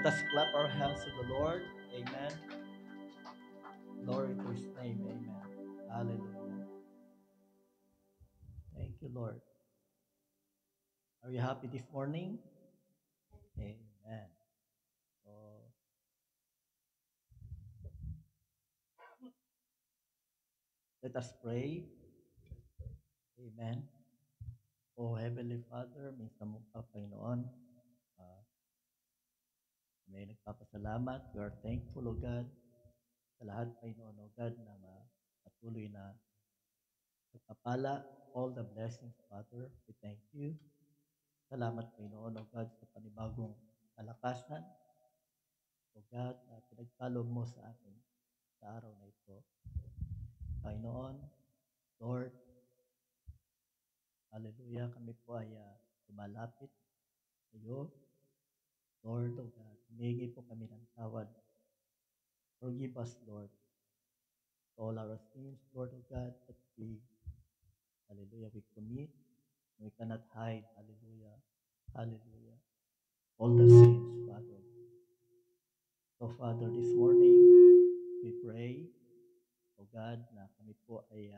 Let us clap our hands to the Lord. Amen. Glory to his name. Amen. Hallelujah. Thank you, Lord. Are you happy this morning? Amen. So, let us pray. Amen. O Heavenly Father, minsan mong Panginoon, uh, may nagpapasalamat. We are thankful, O God, sa lahat, Panginoon, O God, na patuloy na pagpapala, all the blessings, Father. We thank you. Salamat, Panginoon, O God, sa panibagong kalakasan, O God, na pinagkaloob mo sa akin sa araw na ito. Panginoon, Lord, hallelujah, kami po ay lumalapit sa iyo. Lord, O God, humingi po kami ng tawad. Forgive us, Lord, all our sins, Lord, O God, that we, hallelujah, we commit. We cannot hide, hallelujah, hallelujah, all the sins, Father. So, Father, this morning, we pray, O God, na kami po ay,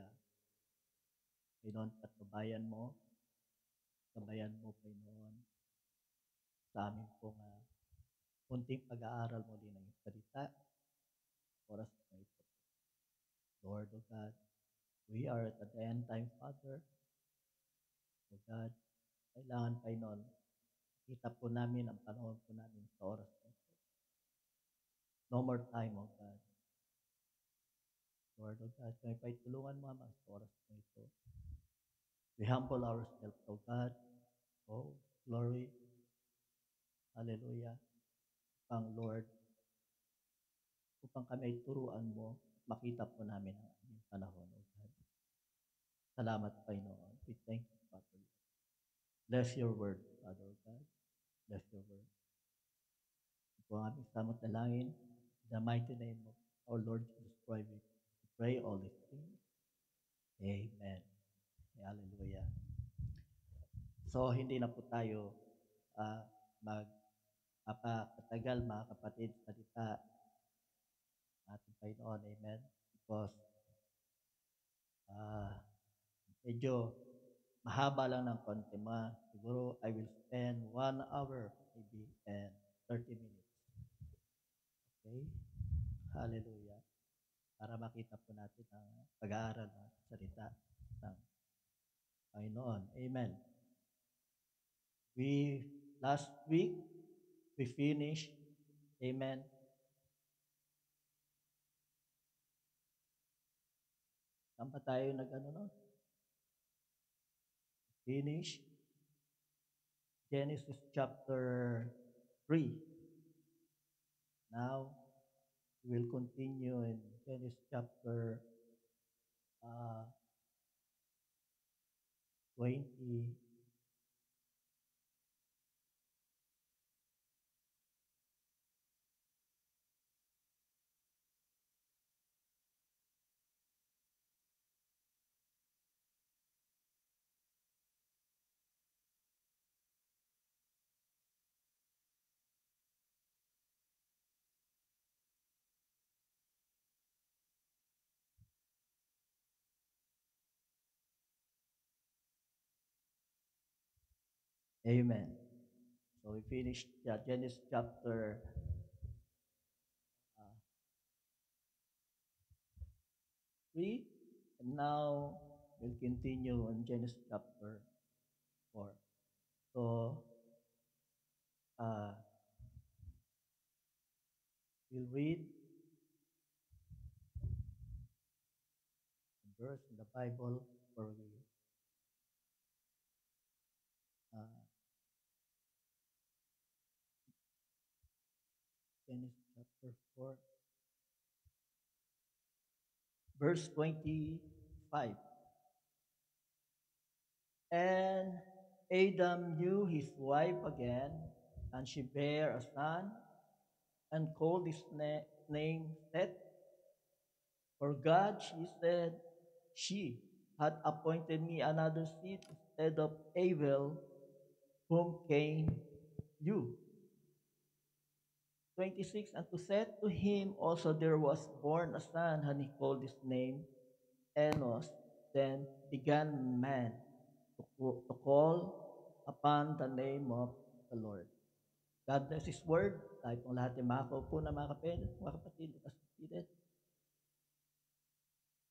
Panginoon, patnubayan mo, sabayan mo, Panginoon, sa amin pong kunting pag-aaral mo din ng salita, oras na ito. Lord, O God, we are at the end time, Father. O God, kailangan, Panginoon, kita po namin ang panahon po namin sa oras na ito. No more time, O God. Lord, O God, kami pa'y tulungan mo ang sa oras na ito. We humble ourselves, O God. Oh, glory. Hallelujah. Upang Lord, upang kami ay turuan mo, makita po namin ang aming panahon, O God. Salamat, Panginoon. We thank you, Father. Bless your word, Father, O God. Bless your word. Ito ang aming samot na langin. In the mighty name of our Lord Jesus Christ, we pray all these things. Amen. Hallelujah. So, hindi na po tayo magpapatagal, mga kapatid, salita ating Panginoon. Amen. Because medyo mahaba lang ng konti. Siguro I will spend 1 hour maybe and 30 minutes. Okay? Hallelujah. Para makita po natin ang pag-aaral ng salita ng Panginoon. Amen. Last week, we finished, amen, saan pa tayo finish Genesis chapter 3. Now, we will continue in Genesis chapter 20. Amen. So we finished Genesis chapter 3, and now we'll continue on Genesis chapter 4. So, we'll read a verse in the Bible for we Genesis chapter 4, verse 25. And Adam knew his wife again, and she bare a son, and called his name Seth. For God, she said, she had appointed me another seed instead of Abel, whom Cain slew. 26, and to set to him also there was born a son, and he called his name Enos. Then began man to call upon the name of the Lord. God bless His word. Tayo pong lahat ay makakaupo na mga kapatid. Let us read it.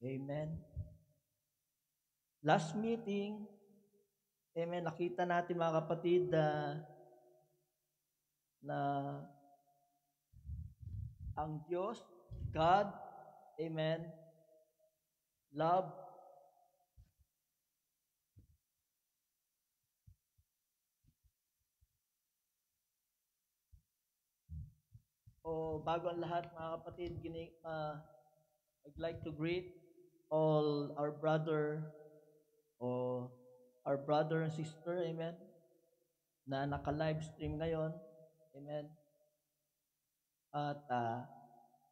Amen. Last meeting, amen, nakita natin mga kapatid na ang Diyos, God, amen, love, bago ang lahat mga kapatid, I'd like to greet all our brother and sister, amen, na naka-live stream ngayon, amen. At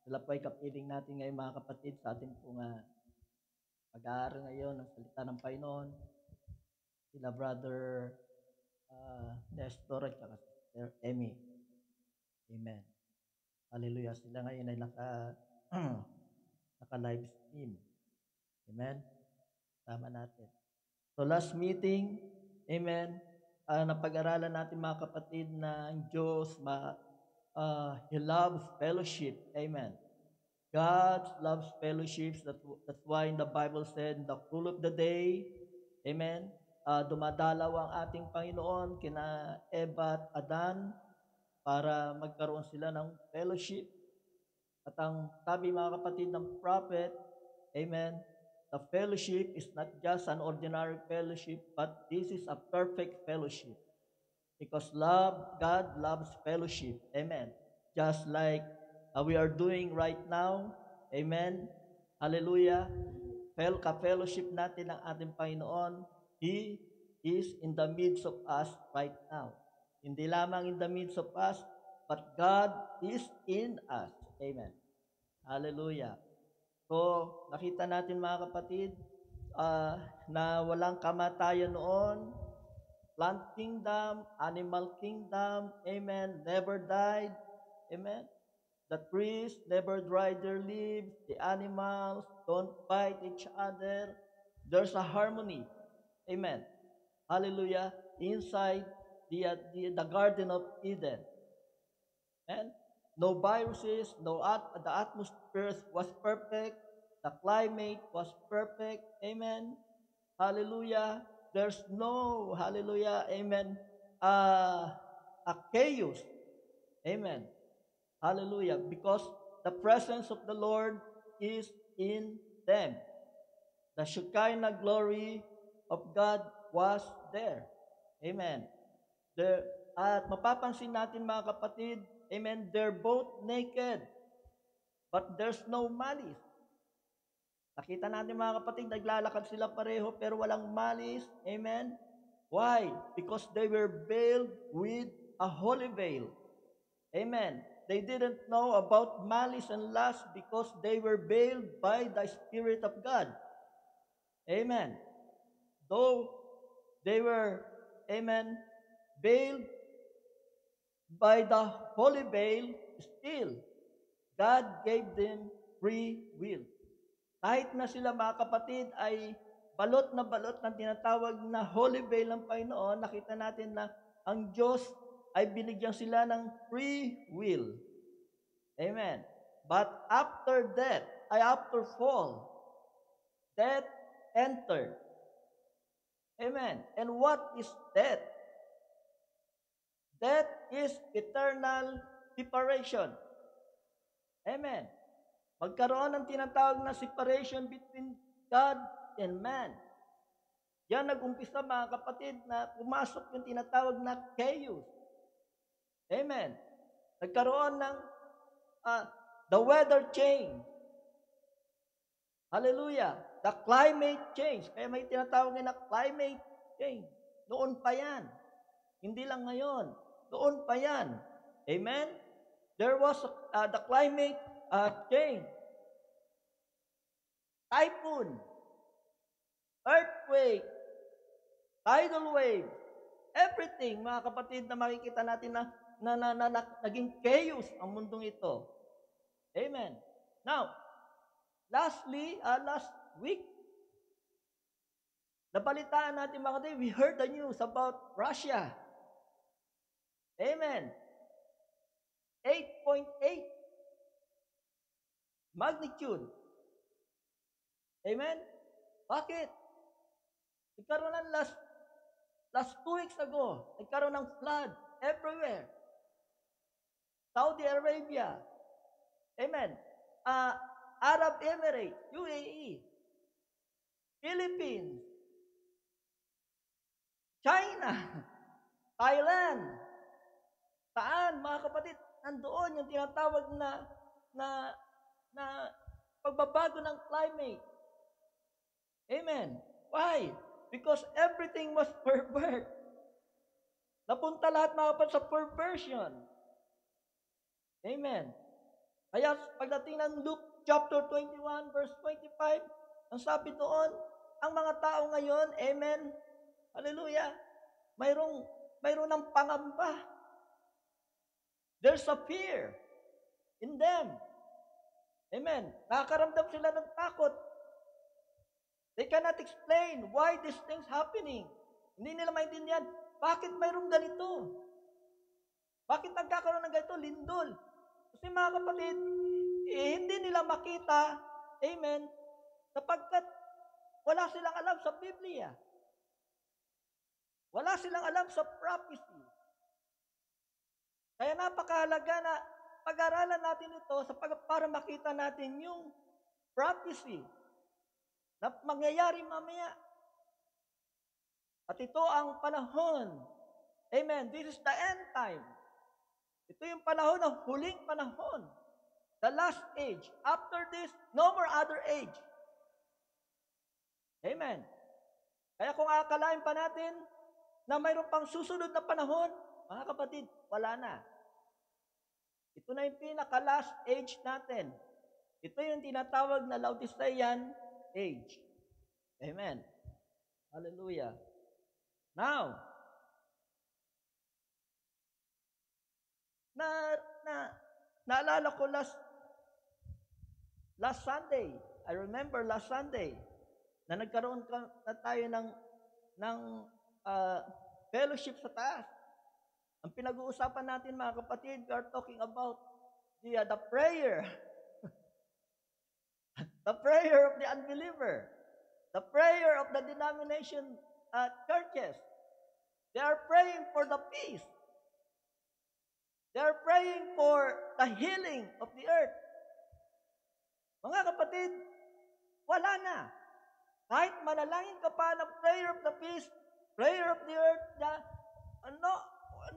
sila po ay kapiling natin ngayon mga kapatid sa ating pong pag-aaral ngayon ng salita ng Panginoon. Sila brother Nestor at saka sister Emmy. Amen. Hallelujah. Sila ngayon ay naka-live stream. Amen. Tama natin. So last meeting, amen, napag-aralan natin mga kapatid na ang Diyos, He loves fellowship. Amen. God loves fellowships. That's why in the Bible said, in the cool of the day, amen, dumadalaw ang ating Panginoon kina Eva at Adan para magkaroon sila ng fellowship. At ang sabi mga kapatid ng prophet, amen, the fellowship is not just an ordinary fellowship, but this is a perfect fellowship. Because God loves fellowship. Amen. Just like we are doing right now. Amen. Hallelujah. Ka-fellowship natin ang ating Panginoon. He is in the midst of us right now. Hindi lamang in the midst of us, but God is in us. Amen. Hallelujah. So, nakita natin mga kapatid, na walang kamatayan noon, plant kingdom, animal kingdom, amen, never died, amen. The trees never dried their leaves, the animals don't fight each other. There's a harmony, amen. Hallelujah, inside the Garden of Eden. And no viruses, the atmosphere was perfect, the climate was perfect, amen. Hallelujah. There's no, hallelujah, amen, a chaos. Amen. Hallelujah. Because the presence of the Lord is in them. The Shekinah glory of God was there. Amen. At mapapansin natin mga kapatid, amen, they're both naked, but there's no malice. Nakita natin mga kapatid, naglalakad sila pareho pero walang malice. Amen? Why? Because they were veiled with a holy veil. Amen. They didn't know about malice and lust because they were veiled by the Spirit of God. Amen. Though they were, amen, veiled by the holy veil, still, God gave them free will. Kahit na sila mga kapatid ay balot ng tinatawag na holy veil ng Panginoon, nakita natin na ang Diyos ay binigyan sila ng free will. Amen. But after death, after fall, death entered. Amen. And what is death? Death is eternal separation. Amen. Magkaroon ng tinatawag na separation between God and man. Yan nag-umpisa mga kapatid na pumasok yung tinatawag na chaos. Amen. Nagkaroon ng the weather change. Hallelujah. The climate change. Kaya may tinatawag na climate change. Noon pa yan. Hindi lang ngayon. Noon pa yan. Amen. There was the climate change. Typhoon, earthquake, tidal wave, everything, mga kapatid, na makikita natin na naging chaos ang mundong ito. Amen. Now, last week, nabalitaan natin mga kapatid, we heard the news about Russia. Amen. 8.8 magnitude. Amen? Bakit? Nagkaroon ng last 2 weeks ago, nagkaroon ng flood everywhere. Saudi Arabia. Amen. Arab Emirates, UAE, Philippines, China, Thailand. Saan, mga kapatid? Nandoon yung tinatawag na pagbabago ng climate. Amen. Why? Because everything was pervert. Napunta lahat mga kapatid sa perversion. Amen. Kaya pagdating ng Luke chapter 21 verse 25, ang sabi doon, ang mga tao ngayon, amen, hallelujah, mayroon ng pangamba. There's a fear in them. Amen. Nakakaramdam sila ng takot. They cannot explain why these things happening. Hindi nila maintindihan, bakit mayroong ganito? Bakit nagkakaroon ng ganito? Lindol. Kasi mga kapatid, hindi nila makita, amen, sapagkat wala silang alam sa Biblia. Wala silang alam sa prophecy. Kaya napakahalaga na pag-aralan natin ito para makita natin yung prophecy na mangyayari mamaya. At ito ang panahon. Amen. This is the end time. Ito yung panahon ng huling panahon. The last age. After this, no more other age. Amen. Kaya kung akalain pa natin na mayroon pang susunod na panahon, mga kapatid, wala na. Ito na yung pinaka-last age natin. Ito yung tinatawag na Laodicean age. Amen. Hallelujah. Now, naalala ko last Sunday, I remember last Sunday, na nagkaroon na tayo ng fellowship sa taas. Ang pinag-uusapan natin mga kapatid, we are talking about the prayer. The prayer of the unbeliever. The prayer of the denomination churches. They are praying for the peace. They are praying for the healing of the earth. Mga kapatid, wala na. Kahit manalangin ka pa ng prayer of the peace, prayer of the earth,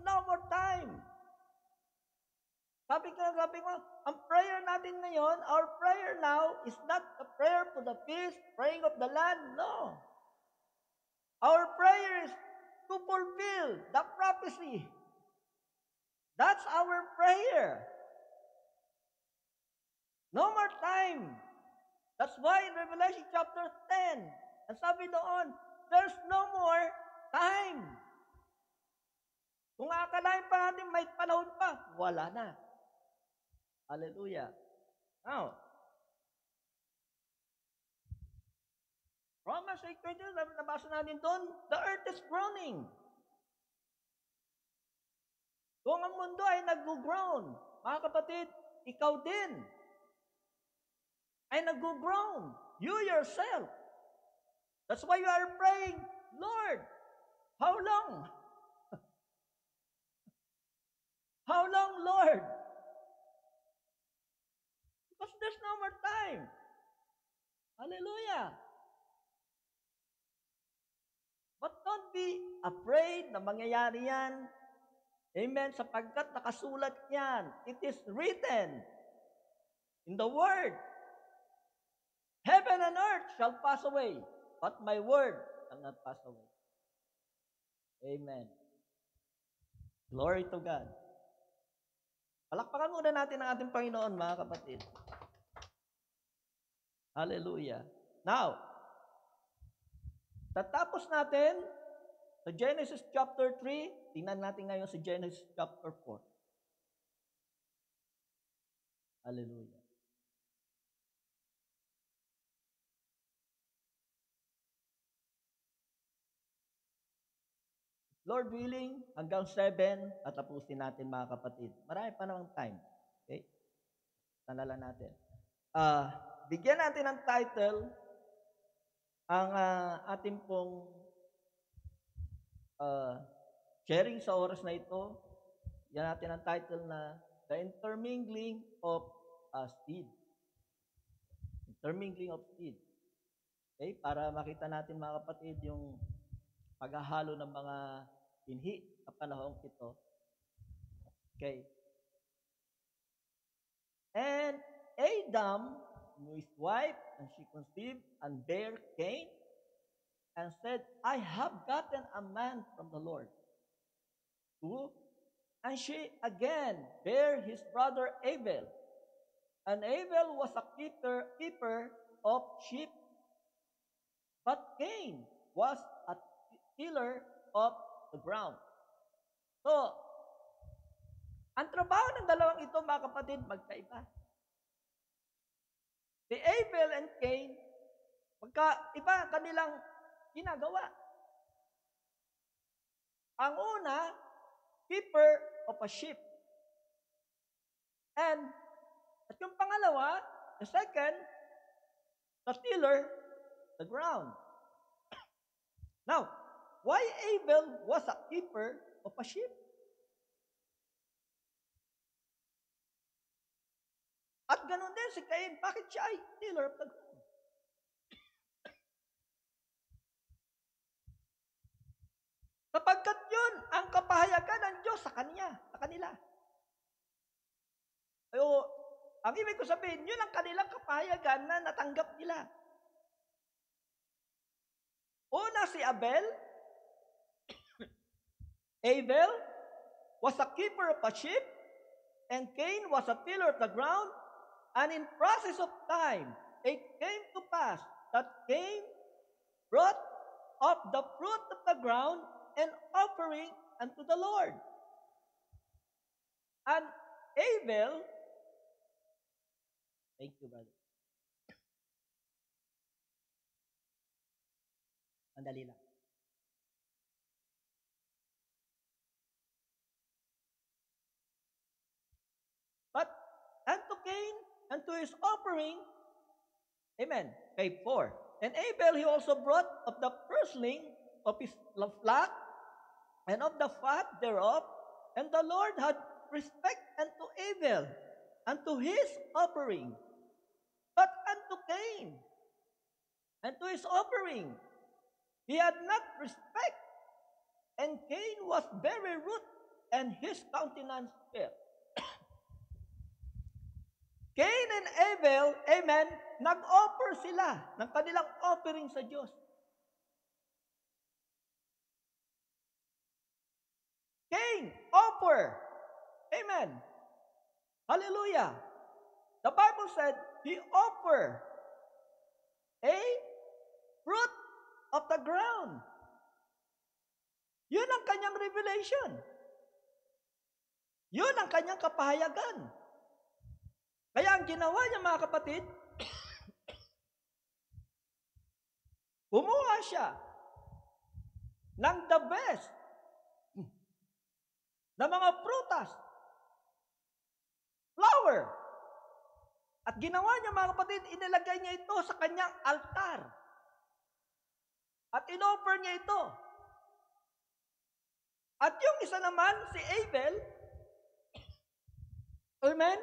no more time. Sabi ko, ang prayer natin ngayon, our prayer now is not a prayer for the peace, praying of the land, no. Our prayer is to fulfill the prophecy. That's our prayer. No more time. That's why in Revelation chapter 10, ang sabi doon, there's no more time. Kung akalain pa natin may panahon pa, wala na. Hallelujah. Now, Romans 8:20, nabasa natin doon, the earth is groaning. Kung ang mundo ay nag-groan, mga kapatid, ikaw din ay nag-groan. You yourself. That's why you are praying, Lord, how long? How long, Lord? Because there's no more time. Hallelujah. But don't be afraid na mangyayari yan. Amen. Sapagkat nakasulat yan. It is written in the Word. Heaven and earth shall pass away, but my word shall not pass away. Amen. Glory to God. Palakpakan muna natin ang ating Panginoon, mga kapatid. Hallelujah. Now, tatapos natin Sa Genesis chapter 3, tingnan natin ngayon sa Genesis chapter 4. Hallelujah. Lord willing, hanggang 7, at tapusin natin mga kapatid. Marami pa namang time. Okay? Tanala natin. Bigyan natin ng title ang ating pong sharing sa oras na ito. Yan natin ang title na The Intermingling of Seed. Intermingling of Seed. Okay? Para makita natin mga kapatid yung paghahalo ng mga binhi sa panahong ito. Okay. And Adam knew his wife, and she conceived and bare Cain, and said, I have gotten a man from the Lord. 2. And she again bare his brother Abel. And Abel was a keeper of sheep, but Cain was a tiller of the ground. So, ang trabaho ng dalawang ito, mga kapatid, magkaiba. Si Abel and Cain, magkaiba ang kanilang ginagawa. Ang una, keeper of a sheep. And, at yung pangalawa, the second, the tiller, the ground. Now, why Abel was a keeper of a sheep? At ganun din si Cain, bakit siya ay tiller of the ground? Sapagkat yun ang kapahayagan ng Diyos sa kanila. O, ang ibig ko sabihin, yun ang kanilang kapahayagan na natanggap nila. Una si Abel was a keeper of a sheep, and Cain was a tiller of the ground. And in process of time, it came to pass that Cain brought up the fruit of the ground and offering unto the Lord. And Abel, thank you, brother. Andali lang. But unto Cain, and to his offering, amen, okay, 4. And Abel, he also brought of the firstling of his flock, and of the fat thereof, and the Lord had respect unto Abel, and to his offering. But unto Cain, and to his offering, he had not respect, and Cain was very rude, and his countenance fell. Cain and Abel, amen, nag-offer sila ng kanilang offering sa Diyos. Cain, offer. Amen. Hallelujah. The Bible said, he offered a fruit of the ground. Yun ang kanyang revelation. Yun ang kanyang kapahayagan. Kaya ang ginawa niya, mga kapatid, kumuha siya ng the best na mga prutas, flour, at ginawa niya, mga kapatid, inilagay niya ito sa kanyang altar. At inoffer niya ito. At yung isa naman, si Abel, amen,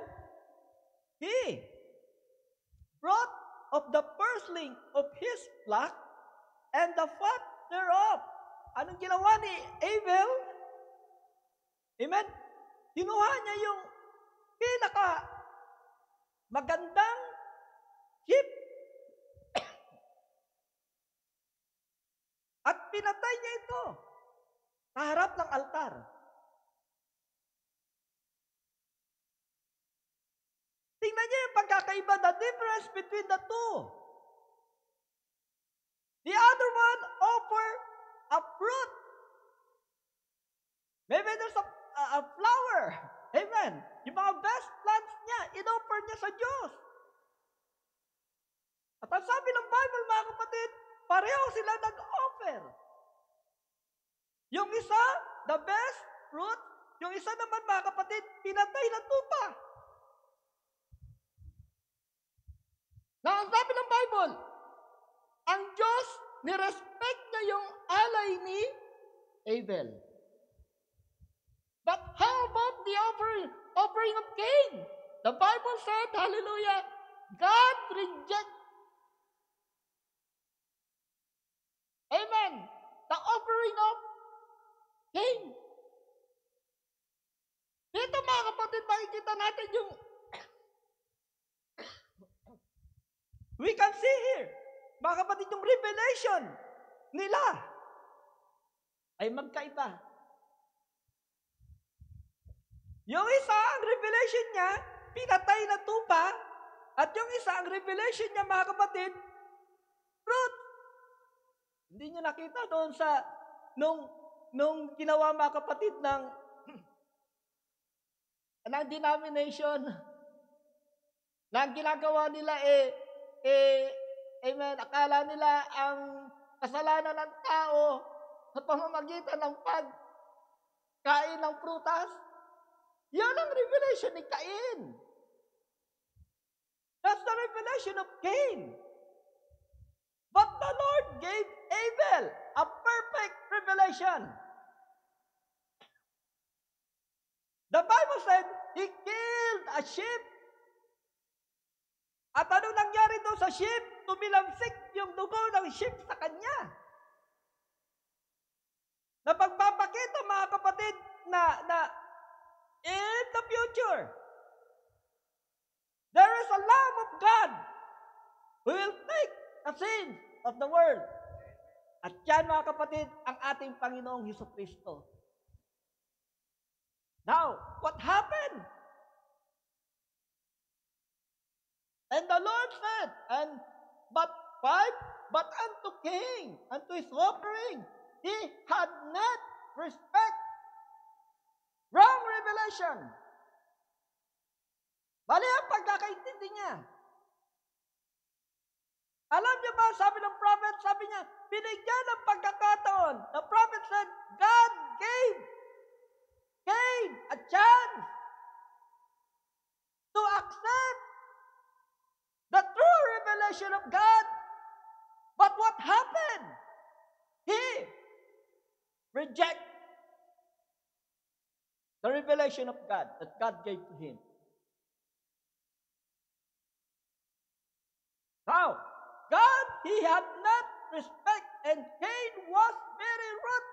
he brought of the firstling of his flock and the fat thereof. Anong ginawa ni Abel? Amen? Kinuha niya yung pinaka magandang sheep at pinatay niya ito sa harap ng altar. Tingnan niyo yung pagkakaiba, the difference between the two. The other one offered a fruit Amen. There's a flower. Amen. Yung mga best plants niya, inoffer niya sa Diyos. At ang sabi ng Bible, mga kapatid, pareho sila nag-offer. Yung isa, the best fruit. Yung isa naman, mga kapatid, pinatay na tupa. Na ang sabi ng Bible, ang Diyos, nirespect niya yung alay ni Abel. But how about the offering of Cain? The Bible said, hallelujah, God rejects. Amen. The offering of Cain. Dito mga kapatid, makikita natin yung we can see here, mga kapatid, yung revelation nila ay magkaiba. Yung isa, ang revelation niya, pinatay na tupa, at yung isa, ang revelation niya, mga kapatid, fruit. Hindi niyo nakita doon sa, nung ginawa mga kapatid ng denomination, na ang ginagawa nila amen, akala nila ang kasalanan ng tao sa pamamagitan ng pagkain ng prutas. Yan ang revelation ni Cain. That's the revelation of Cain. But the Lord gave Abel a perfect revelation. The Bible said, he killed a sheep. At anong nangyari doon sa sheep? Tumilamsik yung dugo ng sheep sa kanya. Na pagpapakita, mga kapatid, na in the future, there is a Lamb of God who will take the sins of the world. At yan, mga kapatid, ang ating Panginoong Hesukristo. Now, what happened? And the Lord said, but unto Cain, unto his offering, he had not respect. Wrong revelation. Bali ang pagkakaintindi niya. Alam niyo ba, sabi ng prophet, sabi niya, binigyan ng pagkakataon. The prophet said, God gave Cain a chance to accept the true revelation of God. But what happened? He rejected the revelation of God that God gave to him. Now, God, he had not respect, and Cain was very rude.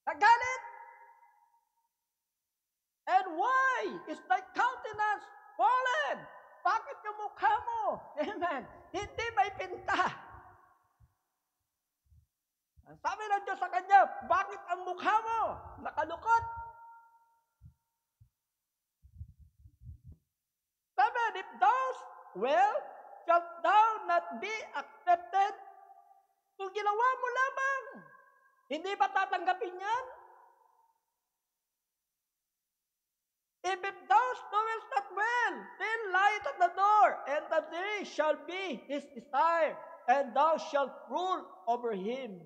Nagalit. And why is thy countenance fallen? Bakit yung mukha mo? Amen. Hindi may pinta. Ang sabi ng Diyos sa kanya, bakit ang mukha mo nakalukot? Sabi, if thou shalt thou not be accepted? Kung ginawa mo lamang, hindi ba tatanggapin yan? If thou doest not well, then light at the door, and the day shall be his desire, and thou shalt rule over him.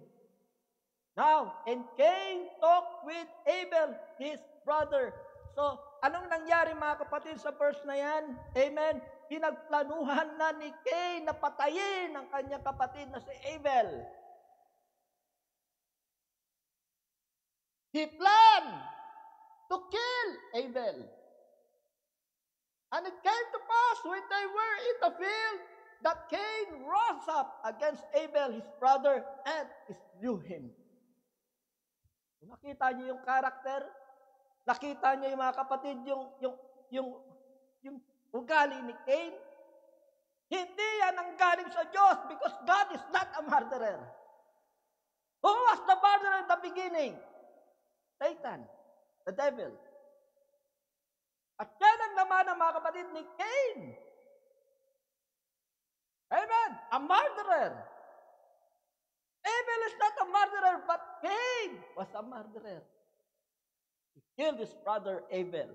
Now, and Cain talked with Abel, his brother. So, anong nangyari mga kapatid sa verse na yan? Amen. Pinagplanuhan na ni Cain na patayin ang kanyang kapatid na si Abel. He planned to kill Abel. And it came to pass when they were in the field that Cain rose up against Abel, his brother, and slew him. Nakita niyo yung karakter? Nakita niyo yung mga kapatid, yung ugali ni Cain? Hindi yan ang galing sa Diyos because God is not a murderer. Who was the murderer in the beginning? Satan, the devil. At yan ang naman ng mga kapatid ni Cain. Amen. A murderer. Abel is not a murderer, but Cain Cain was a murderer. He killed his brother Abel.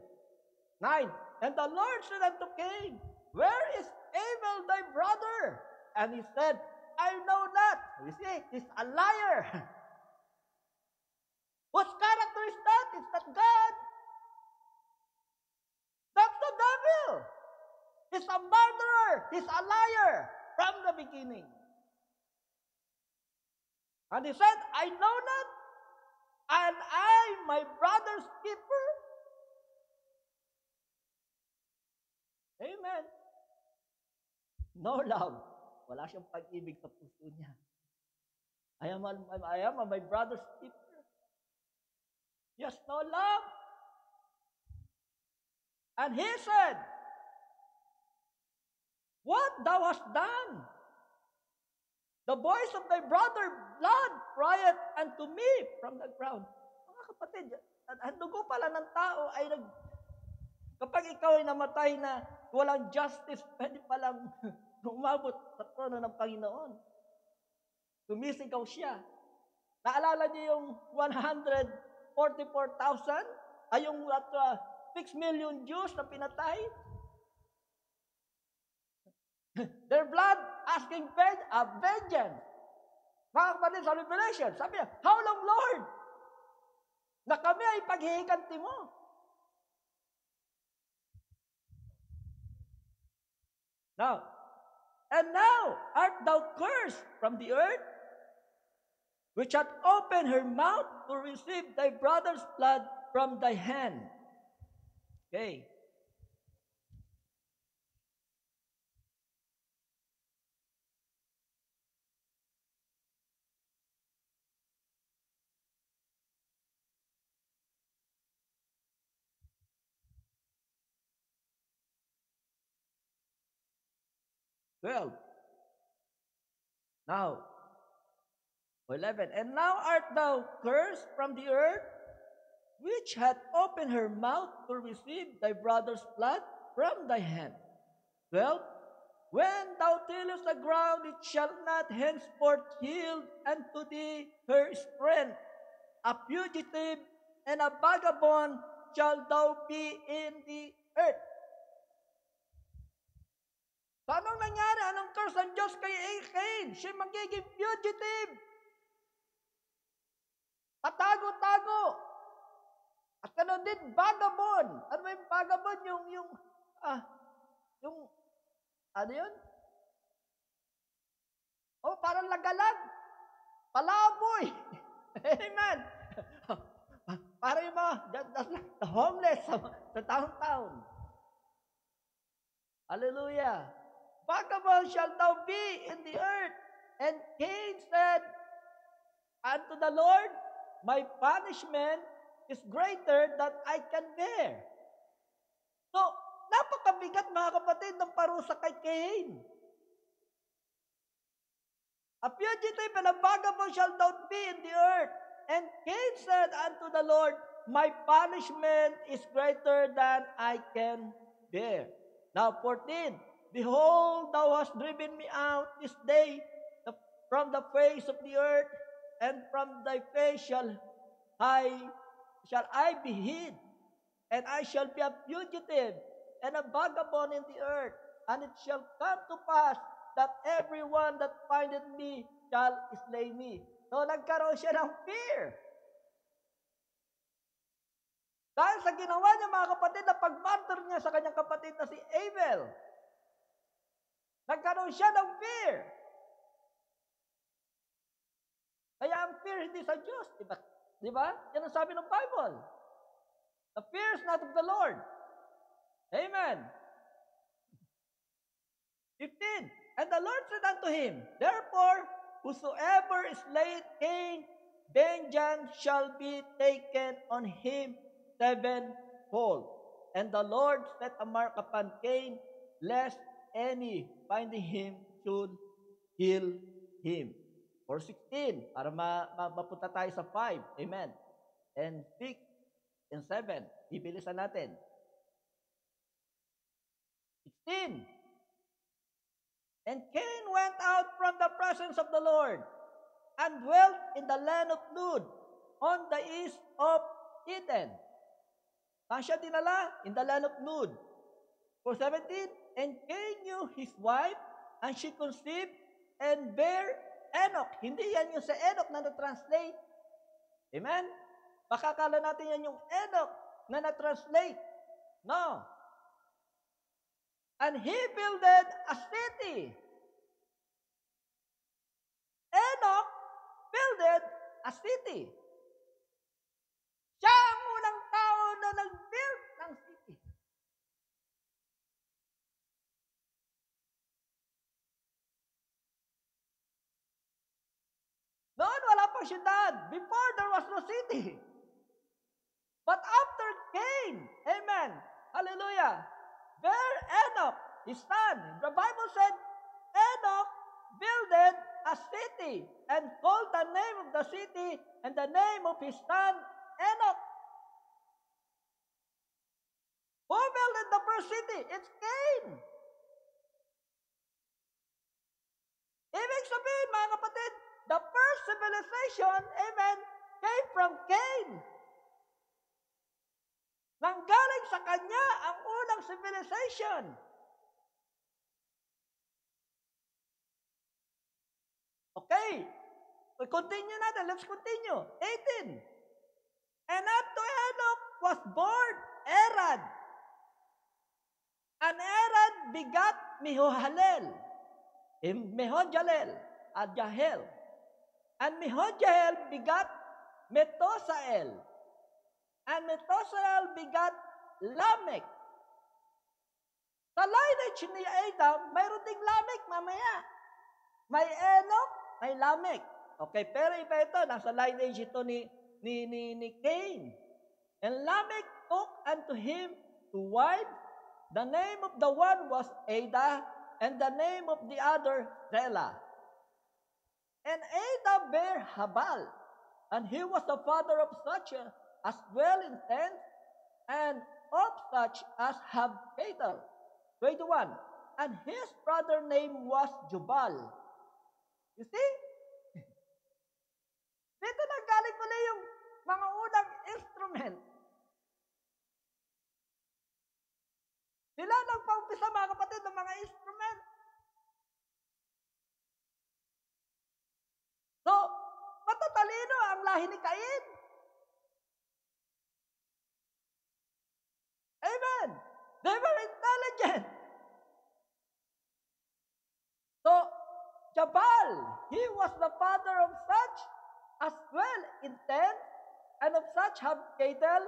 9. And the Lord said unto Cain, Where is Abel thy brother? And he said, I know not. You see, he's a liar. Whose character is that? It's not God. That's the devil. He's a murderer. He's a liar from the beginning. And he said, I know not. And I, my brother's keeper. Amen. No love. Wala siyang pag-ibig sa puso niya. I am my brother's keeper. Yes, no love. And he said, What thou hast done? The voice of thy brother blood crieth unto me from the ground. Mga kapatid, ang dugo pala ng tao ay kapag ikaw ay namatay na walang justice, pwede palang umabot sa trono ng Panginoon. Sumisigaw siya. Naalala niyo yung 144,000? Ay yung 6 million Jews na pinatay? Their blood asking vengeance. Mga kapatid sa Revelation, sabi niya, How long, Lord? Na kami ay paghihiganti mo. Now art thou cursed from the earth, which hath opened her mouth to receive thy brother's blood from thy hand. Okay. 12. Now, 11. And now art thou cursed from the earth, which hath opened her mouth to receive thy brother's blood from thy hand. 12. When thou tillest the ground, it shall not henceforth yield unto thee her strength. A fugitive and a vagabond shall thou be in the earth. So, anong nangyari? Anong curse ng Diyos kay Cain? Siya magiging fugitive. Patago-tago. At ganoon din, vagabond. Ano ba yung vagabond? Ano yun? Oh, parang lagalag. Palaboy. Amen. Para yung mga, the homeless sa town. Hallelujah. Vagabond shall thou be in the earth. And Cain said unto the Lord, My punishment is greater than I can bear. So, napakabigat mga kapatid ng parusa kay Cain. A fugitive and a vagabond shall thou be in the earth. And Cain said unto the Lord, My punishment is greater than I can bear. Now 14, Behold, thou hast driven me out this day from the face of the earth, and from thy face shall I be hid, and I shall be a fugitive and a vagabond in the earth. And it shall come to pass that everyone that findeth me shall slay me. So nagkaroon siya ng fear. Dahil sa ginawa niya mga kapatid na pag-martyr niya sa kanyang kapatid na si Abel. Nagkaroon siya ng fear. Kaya ang fear hindi sa Diyos. Diba? Yan ang sabi ng Bible. The fear is not of the Lord. Amen. 15. And the Lord said unto him, Therefore, whosoever is laid Cain, vengeance shall be taken on him sevenfold. And the Lord set a mark upon Cain, lest any finding him should kill him. Or 16, para mapunta tayo sa 5. Amen. And 6 and 7. Ibilisan natin. 16. And Cain went out from the presence of the Lord, and dwelt in the land of Nod, on the east of Eden. Saan siya dinala? In the land of Nod. Verse 17, and Cain knew his wife, and she conceived and bare Enoch. Hindi yan yung sa Enoch na na-translate. Amen? Baka akala natin yan yung Enoch na na-translate. No. And he builded a city. Enoch builded a city. Siya ang unang tao na nag-build ng city. Noon wala pang syudad. Before there was no city. But after Cain, amen, hallelujah, there Enoch, his son, the Bible said, Enoch builded a city and called the name of the city and the name of his son, Enoch. Who built the first city? It's Cain. Ibig sabihin, mga kapatid, the first civilization, amen, came from Cain. Nanggaling sa kanya ang unang civilization. Okay. Continue natin. Let's continue. 18. And unto Enoch was born Arad. And Arad begat Mehujalel. Mehujalel at Jahel. And Mehujalel begat Methusael. And Methusael begat Lamech. Sa lineage ni Adam, mayroon ding Lamech mamaya. May Enoch, may Lamech. Okay, pero iba ito, nasa lineage ito ni Cain. And Lamech took unto him two wives. The name of the one was Ada, and the name of the other Zela. And Ada bare Habal, and he was the father of such as dwell in tents, and of such as have cattle. 21. And his brother name was Jubal. You see? Dito nanggaling muli yung mga unang instrument. Sila nagpaumpisa, mga kapatid, ng mga instrument. So, matatalino ang lahi ni Cain. Amen. They were intelligent. So, Jabal, he was the father of such as well in tents, and of such have cattle,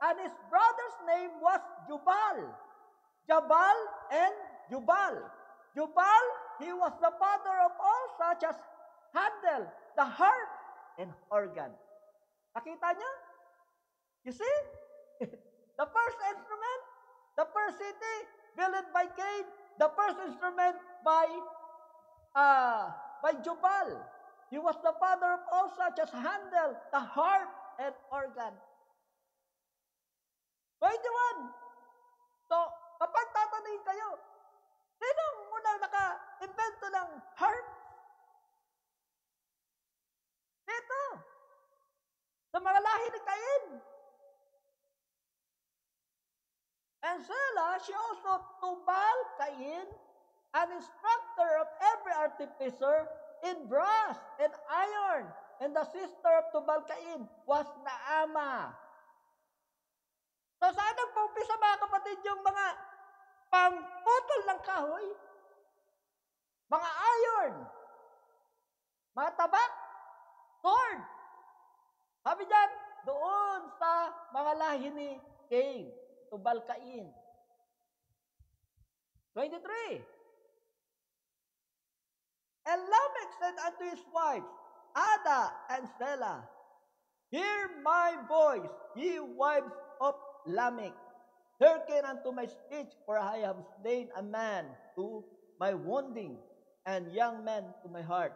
and his brother's name was Jubal. Jabal and Jubal. Jubal, he was the father of all such as handle the harp and organ. Nakita niyo? You see? The first instrument, the first city, built by Cain, the first instrument by Jubal. He was the father of all such as handle the harp and organ. 21. So, kapag tatanungin kayo, sino ang unang naka-invento ng harp? Ito. Sa mga lahi ni Cain. And Zela, she also Tubal Cain, an instructor of every artificer in brass and iron. And the sister of Tubal Cain was Naama. So saan nagpaumpisa, mga kapatid, yung mga pangputol ng kahoy? Mga iron, mga tabak, sword. Sabi dyan, doon sa mga lahi ni Cain, Tubal Cain. 23. And Lamech said unto his wives, Ada and Zela, hear my voice, ye wives of Lamech. Hearken unto my speech, for I have slain a man to my wounding, and young man to my heart.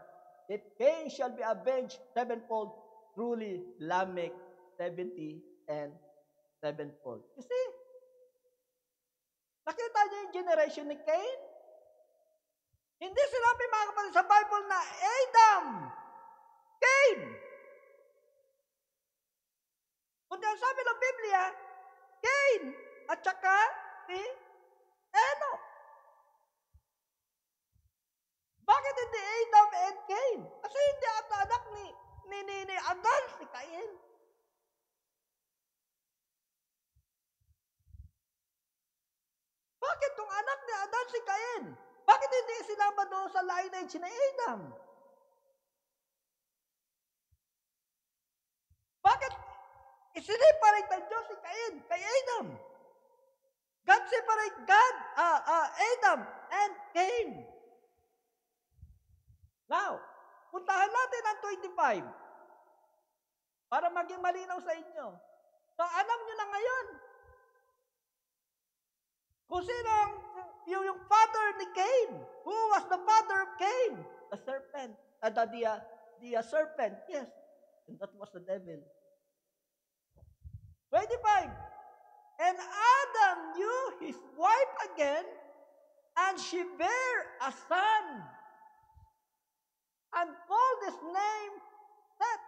If Cain shall be avenged sevenfold, truly Lamech 70 and sevenfold. You see? Nakita niyo yung generation ni Cain? Hindi sinabi, mga kapatid, sa Bible na Adam, Cain. Ang sabi ng Biblia, Cain at saka si Enoch. Bakit hindi Adam and Cain? Kasi hindi ata anak ni Adan si Cain. Bakit kung anak ni Adan si Cain? Bakit hindi sinama doon sa lineage ni Adam? Bakit isineparate ng Diyos si Cain kay Adam? God separate Adam and Cain. Now, puntahan natin ang 25 para maging malinaw sa inyo. So, alam nyo na ngayon kung sino yung father ni Cain. Who was the father of Cain? The serpent. The serpent, yes. And that was the devil. 25. And Adam knew his wife again, and she bare a son, and called his name Seth.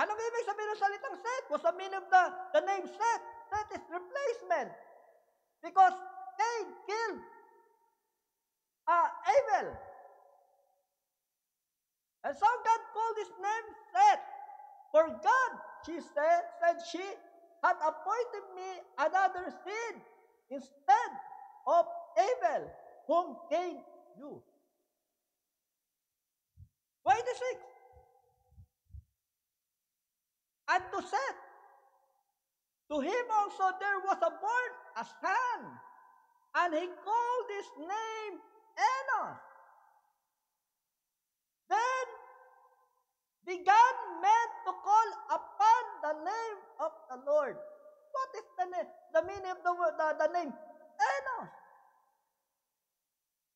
Anong ibig sabihin ng salitang Seth? What's the meaning of the name Seth? Seth is replacement. Because Cain killed Abel. And so God called his name Seth. For God, she said she had appointed me another seed instead of Abel, whom Cain knew. 26. And to Seth, to him also there was born a son, and he called his name Enos. Then began men to call upon the name of the Lord. What is the meaning of the name Enos?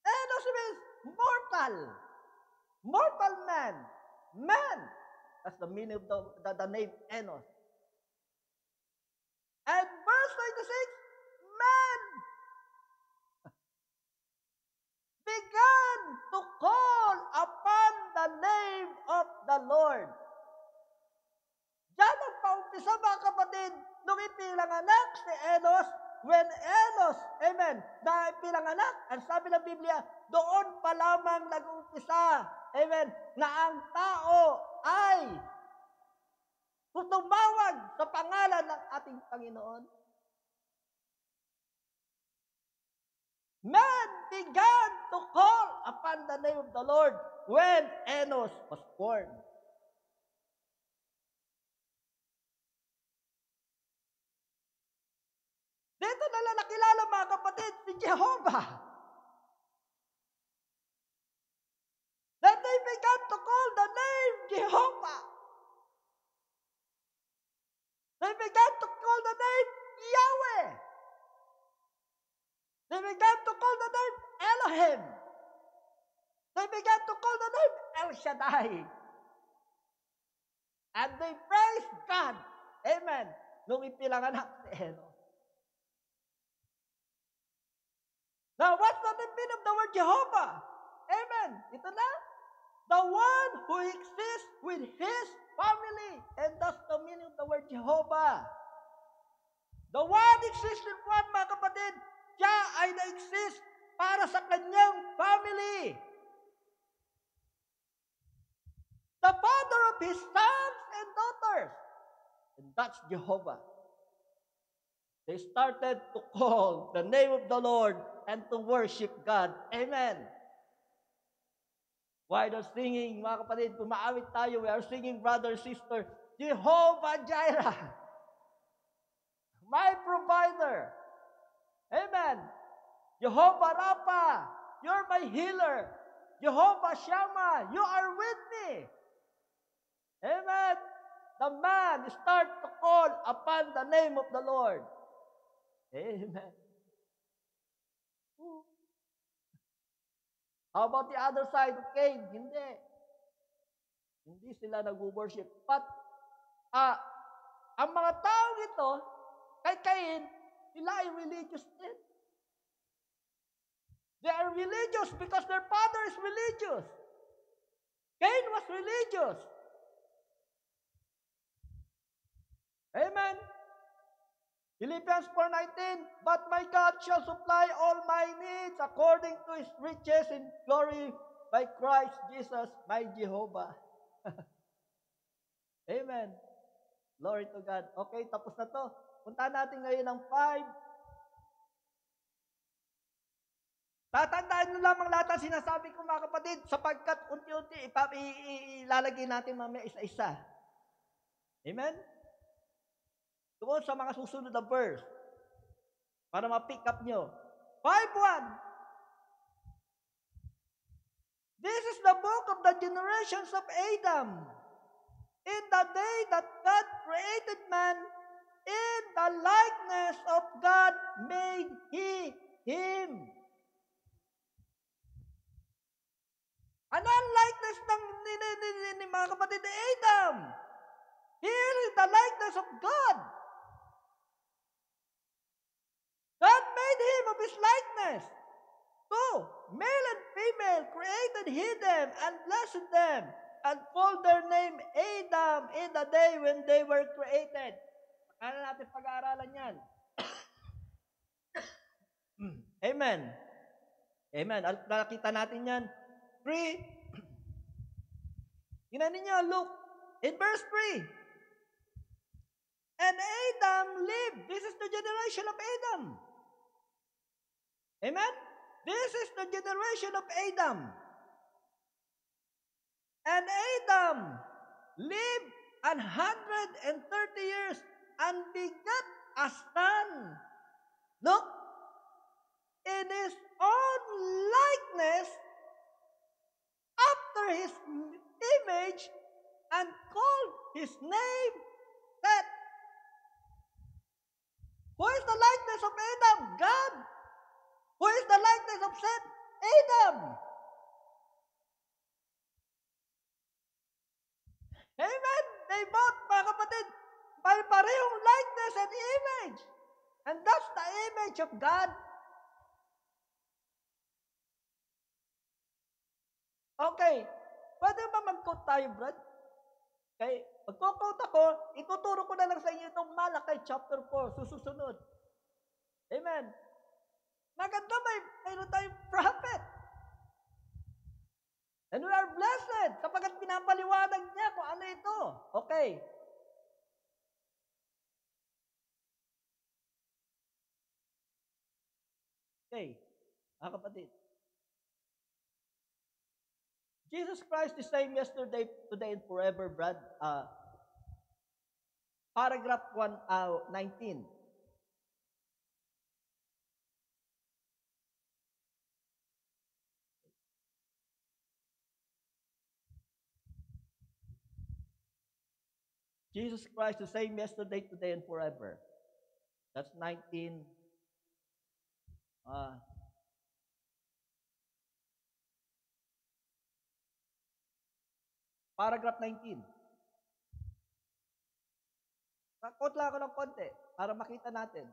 Enos means mortal. Mortal man. Man. That's the meaning of the name Enos. And verse 26, man began to call upon the name of the Lord. Diyan ang paumpisa mga kapatid, nung ipinanganak si Enos, when Enos, amen, na ipinanganak, ang sabi ng Biblia, doon pa lamang nag-umpisa, amen, na ang tao ay tumawag sa pangalan ng ating Panginoon. Men began to call upon the name of the Lord when Enos was born. Dito nila nakilala mga kapatid si Jehovah. Then they began to call the name Jehovah. They began to call the name Yahweh. They began to call the name Elohim. They began to call the name El Shaddai. And they praised God. Amen. Nung ipinanganak si Enos. Now, what's the meaning of the word Jehovah? Amen. Ito na. The one who exists with his family. And that's the meaning of the word Jehovah. The one exists in one, mga kapatid. Siya ay na-exist para sa kanyang family. The father of his sons and daughters. And that's Jehovah. They started to call the name of the Lord and to worship God. Amen. While they're singing, mga kapatid, pumaawit tayo, we are singing, brother, sister, Jehovah Jireh, my provider. Amen. Jehovah Rapha, you're my healer. Jehovah Shammah, you are with me. Amen. The man start to call upon the name of the Lord. Amen. How about the other side of Cain? Hindi. Hindi sila nag-worship. But, ang mga taong ito, kay Cain, sila ay religious din. They are religious because their father is religious. Cain was religious. Amen. Philippians 4:19, but my God shall supply all my needs according to His riches in glory by Christ Jesus, my Jehovah. Amen. Glory to God. Okay, tapos na to. Punta natin ngayon ang 5. Tatandaan nyo lamang lahat ang sinasabi ko mga kapatid, sapagkat unti-unti ilalagay natin mamaya isa-isa. Amen? Tungkol sa mga susunod na verse, para ma-pick up nyo. 5:1. This is the book of the generations of Adam. In the day that God created man, in the likeness of God made He him. Ano ang likeness ng ni mga kapatid ni Adam? Here is the likeness of God. God made him of His likeness. 2, male and female created He them and blessed them and called their name Adam in the day when they were created. Ano natin pag-aaralan yan? Amen. Amen. Nakita natin yan. 3. Tingnan ninyo, look, in verse 3. And Adam lived. This is the generation of Adam. Amen? This is the generation of Adam. And Adam lived 130 years and begat a son. Look, in his own likeness, after his image, and called his name Seth. Who is the likeness of Adam? God. Who is the likeness of Seth? Adam. Amen? They both, mga kapatid, may parehong likeness and image. And that's the image of God. Okay. Pwede ba mag-quote tayo, Brad? Okay. Mag-quote ako, ituturo ko na lang sa inyo itong Malakay chapter 4, susunod. Amen. Maganda, mayroon tayong prophet. And we are blessed kapag pinapaliwanag niya kung ano ito. Okay. Okay. Mga kapatid. Jesus Christ the same yesterday, today, and forever, Brad. Paragraph 19. Jesus Christ the same yesterday, today, and forever. That's 19. Paragraph 19. Quote lang ako ng konti para makita natin.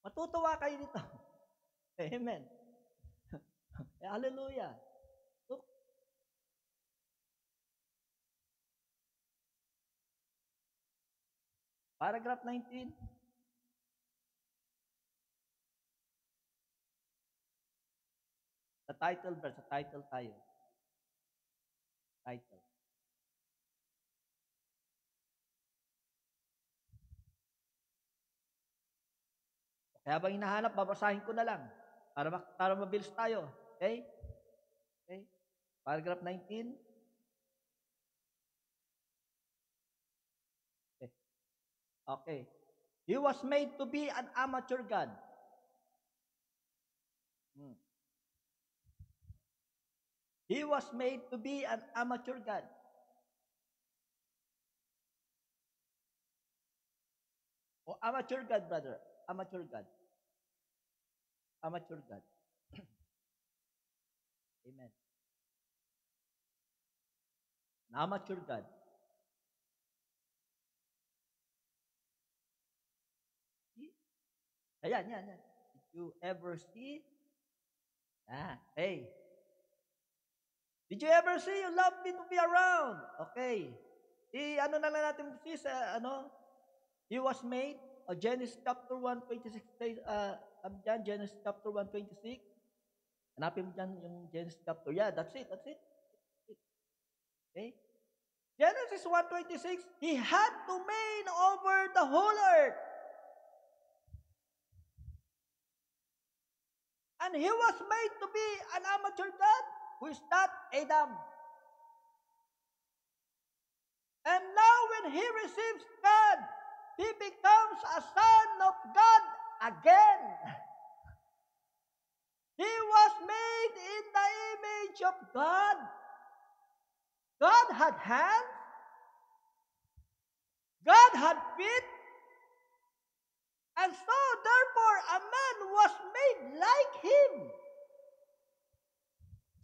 Matutuwa kayo dito. Amen. Hallelujah. Look. Paragraph 19. Sa title, verse, sa title tayo. Title. Kaya habang hinahanap, babasahin ko na lang para mabilis tayo. Okay? Okay? Paragraph 19. Okay. Okay. He was made to be an amateur God. He was made to be an amateur God. O amateur God, brother. Amateur God. Amateur God. Amen. An amateur God. Ayan. Did you ever see Hey, did you ever say you love me to be around? Okay. Ano na lang natin sis, he was made, Genesis chapter 1:26, dyan, Genesis chapter 1:26. Hanapin mo dyan yung Genesis chapter. Yeah, that's it. Okay? Genesis 1:26, he had domain over the whole earth. And he was made to be an amateur God. Who is that? Adam. And now when he receives God, he becomes a son of God again. He was made in the image of God. God had hands. God had feet. And so, therefore, a man was made like him.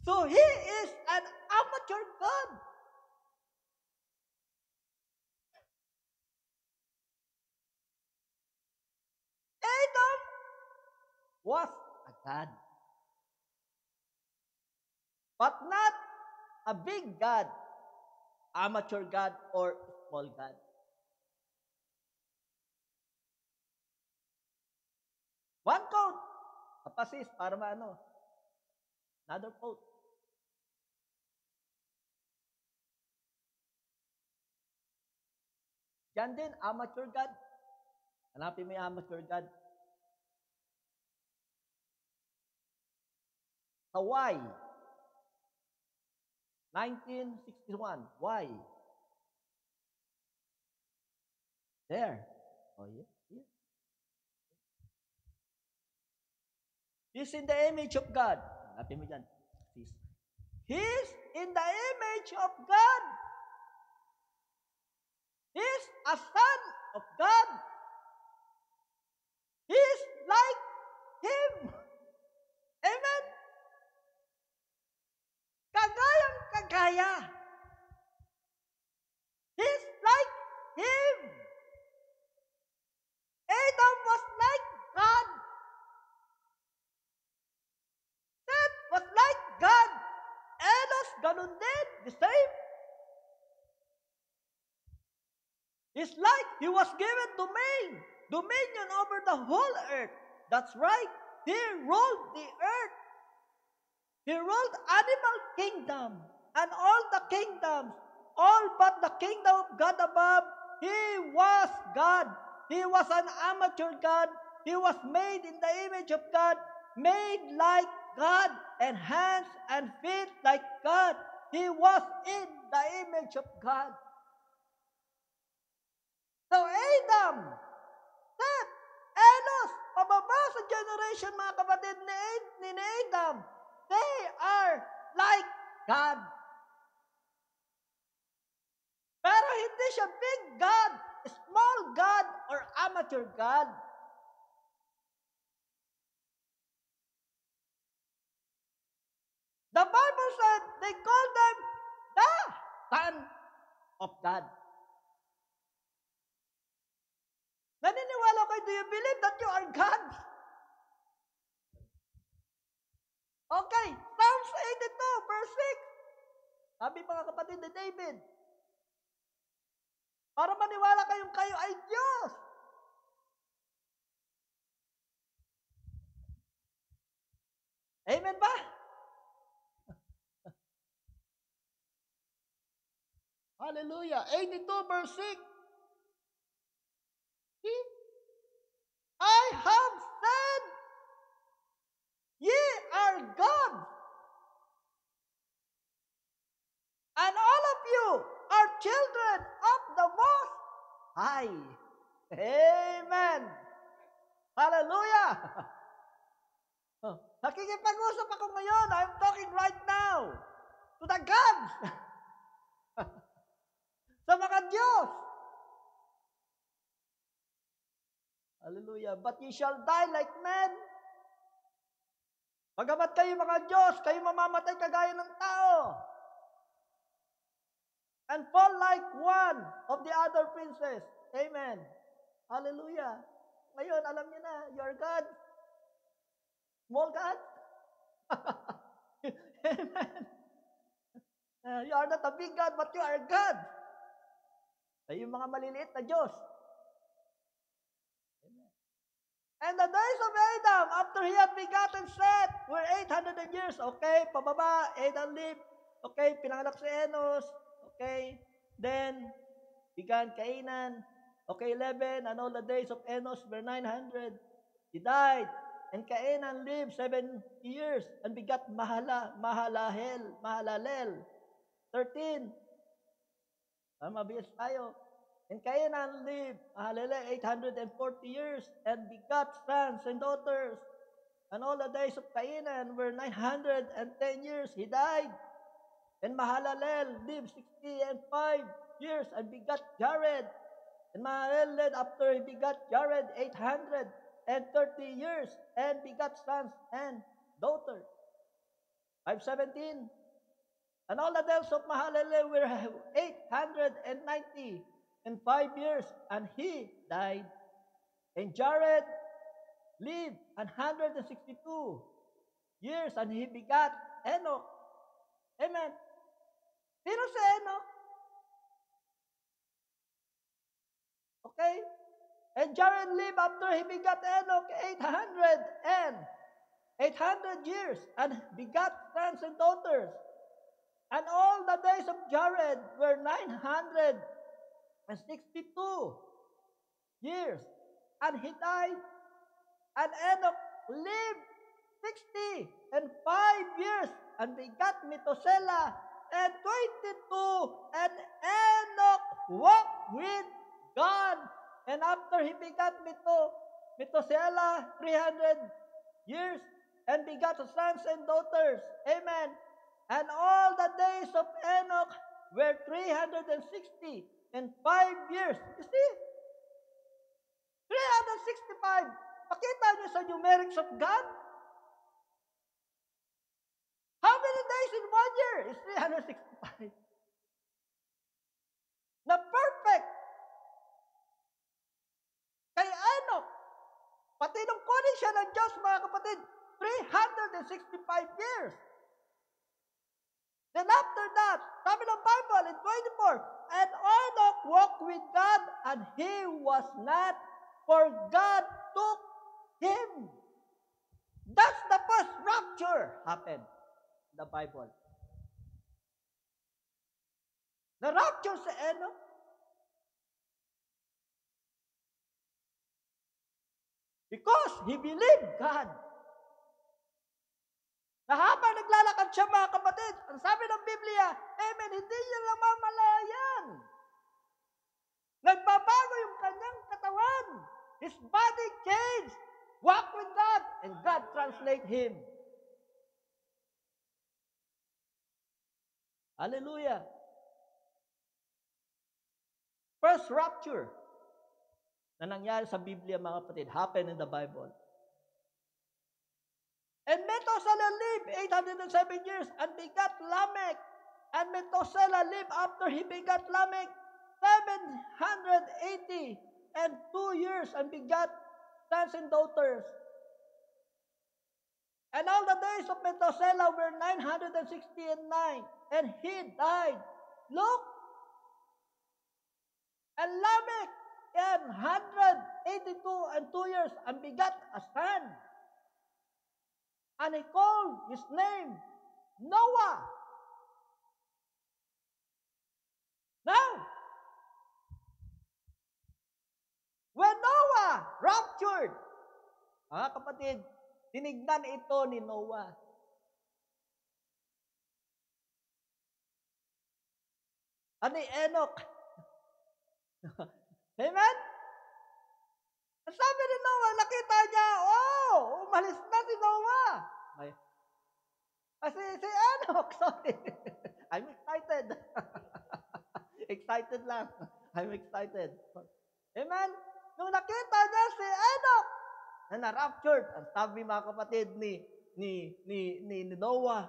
So, he is an amateur God. Adam was a God. But not a big God, amateur God, or small God. One quote. Kapasis, para maano. Another quote. Yan din, amateur God. Hanapin mo yung amateur God. Sa why? 1961. Why? There. Oh, yeah. He's in the image of God. Hanapin mo dyan. He's in the image of God. He's a son of God. He's like Him. Amen? Kagayang-kagaya. He's like Him. Adam was like God. Seth was like God. Enos, ganun din. The same. It's like he was given dominion over the whole earth. That's right. He ruled the earth. He ruled animal kingdom and all the kingdoms, all but the kingdom of God above. He was God. He was an amateur God. He was made in the image of God, made like God, and hands and feet like God. He was in the image of God. So Adam, Seth, Enos, pababa sa generation mga kapatid ni Adam, they are like God. Pero hindi siya big God, small God, or amateur God. The Bible said they called them the Son of God. Naniniwala kayo, do you believe that you are God? Okay, Psalms 82, verse 6. Sabi mga kapatid ni David, para maniwala kayong kayo ay Diyos. Amen ba? Hallelujah. 82 verse 6. I have said, ye are gods, and all of you are children of the Most High. Amen. Hallelujah. Nakikipag-usap ako ngayon. I'm talking right now to the gods. Sa mga Diyos. Hallelujah. But ye shall die like men. Pagamat kayo mga Diyos, kayo mamamatay kagaya ng tao. And fall like one of the other princes. Amen. Hallelujah. Ngayon, alam niyo na, you're God. Small God. Amen. You are not a big God, but you are God. Sa yung mga maliliit na Diyos. Amen. And the days of Adam, after he had begotten Seth, were 800 years. Okay, pababa, Adam lived. Okay, pinanganak si Enos. Okay, then began Canaan. Okay, 11, and all the days of Enos were 900. He died. And Canaan lived 7 years and begat Mahalalel. 13. Mabilis tayo. And Canaan lived Mahalalel 840 years and begat sons and daughters. And all the days of Canaan were 910 years. He died. And Mahalalel lived 65 years and begat Jared. And Mahalalel lived after he begat Jared 830 years and begat sons and daughters. 5:17. And all the days of Mahalalel were 890 and 5 years, and he died. And Jared lived 162 years, and he begat Enoch. Amen. Sino si Enoch? Okay? And Jared lived after he begat Enoch 800 years, and begat sons and daughters. And all the days of Jared were 962 years. And he died. And Enoch lived 65 years and begat Methuselah and 22. And Enoch walked with God. And after he begat Methuselah 300 years and begat sons and daughters. Amen. And all the days of Enoch were 360 and 5 years. You see? 365. Pakita niyo sa numerics of God. How many days in 1 year is 365? Na perfect. Kay Enoch, pati nung kunin siya ng Diyos, mga kapatid, 365 years. Then after that, sabi ng Bible in 24, and Enoch walked with God, and he was not, for God took him. That's the first rapture happened in the Bible. The rapture sa Enoch. Because he believed God. Na habang naglalakad siya, mga kapatid, ang sabi ng Biblia, amen, hindi niya namamalayan. Nagbabago yung kanyang katawan. His body changed. Walk with God, and God translate him. Hallelujah. First rapture na nangyari sa Biblia, mga kapatid, happened in the Bible. And Methuselah lived 807 years and begat Lamech. And Methuselah lived after he begat Lamech 780 and 2 years and begat sons and daughters. And all the days of Methuselah were 969, and he died. Look! And Lamech had 182 and 2 years and begat a son. And he called his name Noah. Now, when Noah raptured, mga kapatid, tinignan ito ni Noah. At ni Enoch. Amen? Ang sabi ni Noah, nakita niya, umalis na si Noah. Si Enoch, sorry. I'm excited. Excited lang. I'm excited. Amen? Nung nakita niya si Enoch, na na-raptured, ang sabi mga kapatid ni Noah,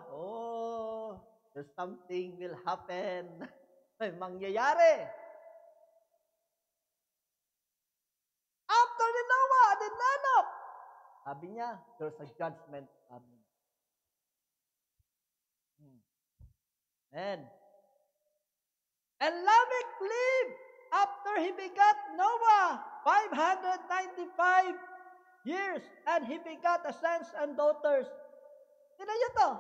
there's something will happen. May mangyayari. After ni Noah, ni Enoch, sabi niya, there's a judgment coming. And Lamech lived after he begot Noah 595 years, and he begot a sons and daughters. Tignan niyo to.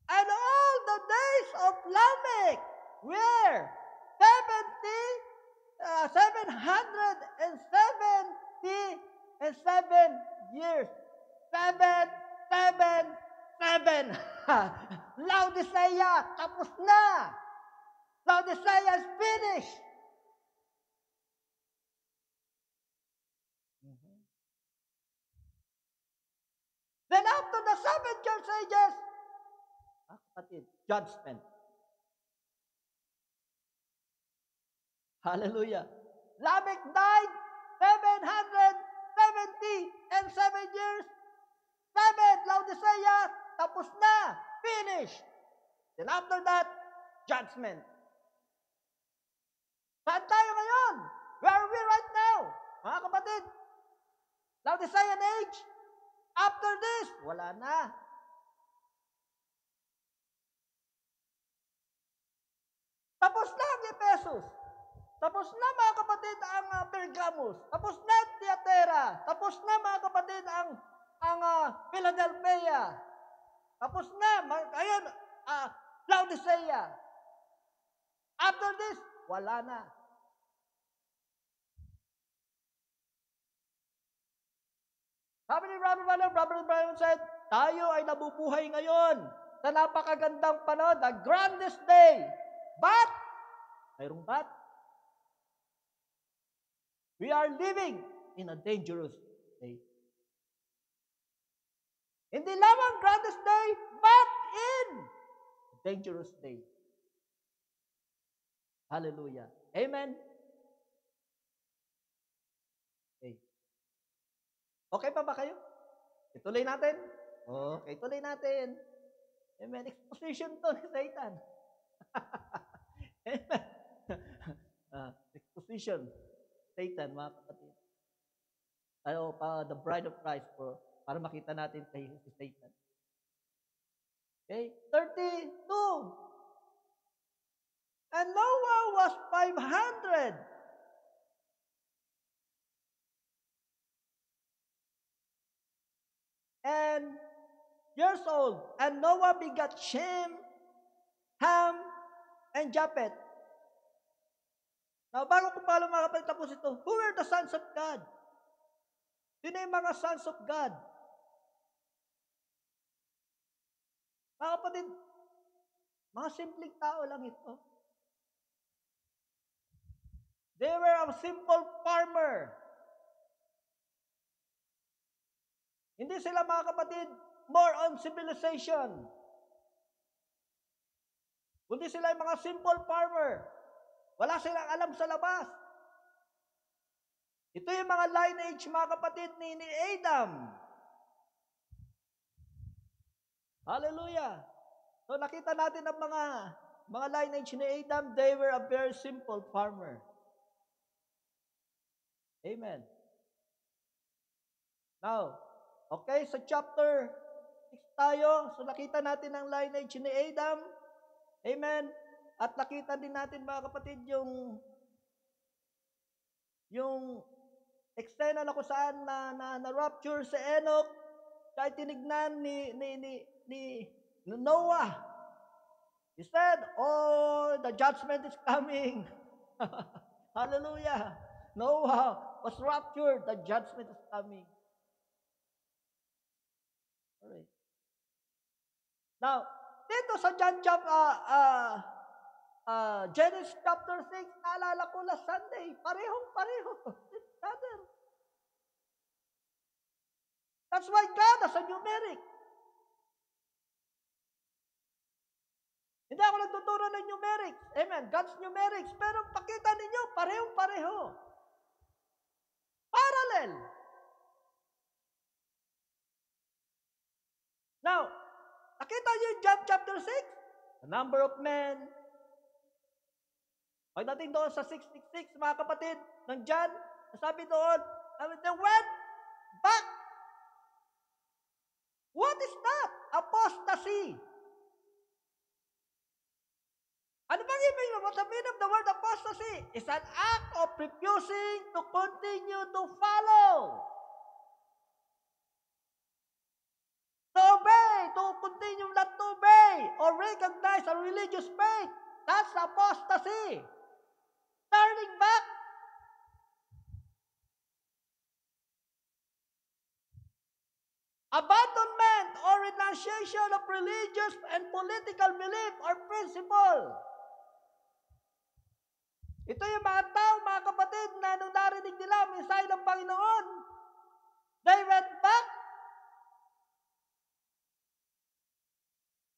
And all the days of Lamech were 777 years. 777. Laodicea, tapos na. Laodicea is finished. Then after the 7 church ages, kapatid, judgment. Hallelujah. Lamech died 777 years. 7, Laodicea, tapos na, finished. Then after that, judgment. Saan tayo ngayon? Where are we right now? Mga kapatid, Laodicean age, after this, wala na. Tapos na ang Ephesus. Tapos na mga kapatid ang Pergamos. Tapos na Thyatira. Tapos na mga kapatid ang Philadelphia. Tapos na, ayun, Laodicea. After this, wala na. Sabi ni Robert Branham said, tayo ay nabubuhay ngayon sa napakagandang panahon, the grandest day. But, mayroong but, we are living in a dangerous day. Hindi lamang grandest day, but in a dangerous day. Hallelujah. Amen. Okay. Okay pa ba kayo? Ituloy natin? Okay, tuloy natin. Amen. Exposition to ni Satan. Amen. Exposition. Satan, mga kapatid. The bride of Christ para makita natin si Satan. Okay, 32. And Noah was 500. And years old. And Noah begat Shem, Ham, and Japheth. Now, bago ko pala mga kapatid tapos ito, who were the sons of God? Sino yung mga sons of God? Mga kapatid, mga simpleng tao lang ito. They were a simple farmer. Hindi sila mga kapatid, more on civilization. Kundi sila yung mga simple farmer. Wala silang alam sa labas. Ito yung mga lineage, mga kapatid, ni Adam. Hallelujah. So nakita natin ang mga lineage ni Adam, they were a very simple farmer. Amen. Now, okay, sa chapter 6 tayo. So nakita natin ang lineage ni Adam. Amen. At nakita din natin mga kapatid yung eksena na kung saan na rapture si Enoch. Siya ay tinignan ni Noah. He said, oh, the judgment is coming. Hallelujah. Noah was raptured. The judgment is coming. Alright. Now, dito sa Genesis chapter 6, naalala ko last Sunday, parehong-pareho. It's other. That's why God has a numeric. Hindi ako nagtuturo ng numerics. Amen. God's numerics. Pero pakita ninyo, parehong-pareho. Parallel. Now, nakita niyo yung John chapter 6? The number of men. Pagdating doon sa 666, mga kapatid, ng John, sabi doon, they went back. What is that? Apostasy. giving of the meaning of the word apostasy is an act of refusing to continue to follow. To obey, to continue not to obey, or recognize a religious faith. That's apostasy. Turning back. Abandonment or renunciation of religious and political belief or principle. Ito yung mga tao, mga kapatid, na nung narinig nila ang mensahe ng Panginoon, they went back.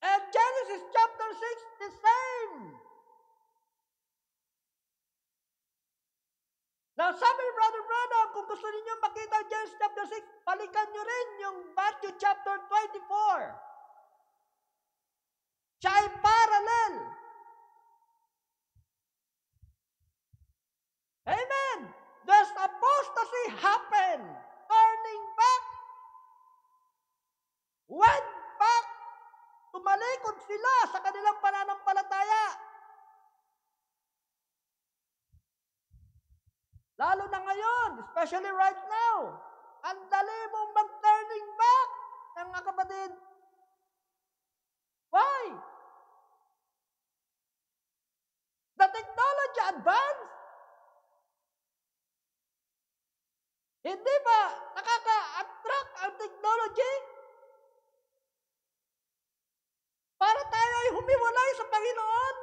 And Genesis chapter 6, the same. Now, sabi ni Brother Branham, kung gusto ninyo makita ang Genesis chapter 6, balikan nyo rin yung Matthew chapter 24. Siya ay parallel. Amen. There's apostasy happen. Turning back. Went back. Tumalikod sila sa kanilang pananampalataya. Lalo na ngayon, especially right now, ang dali mong mag-turning back, mga kapatid. Why? The technology advanced. Hindi ba nakaka-attract ang technology? Para tayo ay humiwalay sa Panginoon.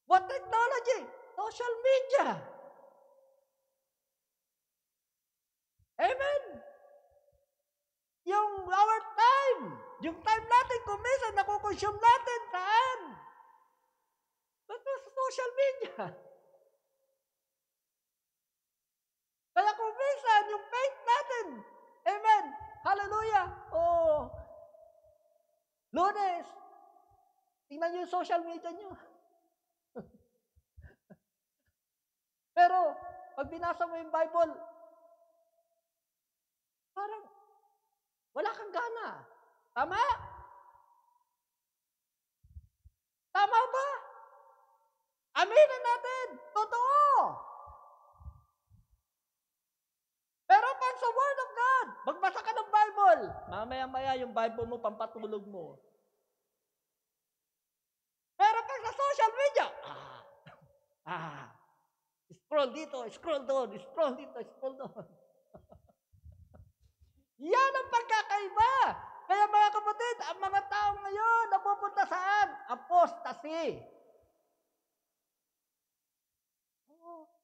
What technology? Social media. Amen. Yung our time, yung time natin, kung minsan nakukonsume natin, saan? Sa social media. Kaya kung minsan, yung faith natin, amen, hallelujah, oh, Lunes, tingnan nyo yung social media nyo. Pero, pag binasa mo yung Bible, parang, wala kang gana. Tama? Tama ba? Aminin natin. Totoo. Pero pag sa Word of God, magbasa ka ng Bible, mamaya-maya yung Bible mo, pampatulog mo. Pero pag sa social media, scroll dito, scroll doon, scroll dito, scroll doon. Yan ang pagkakaiba. Kaya mga kapatid, ang mga tao ngayon napupunta saan? Apostasy.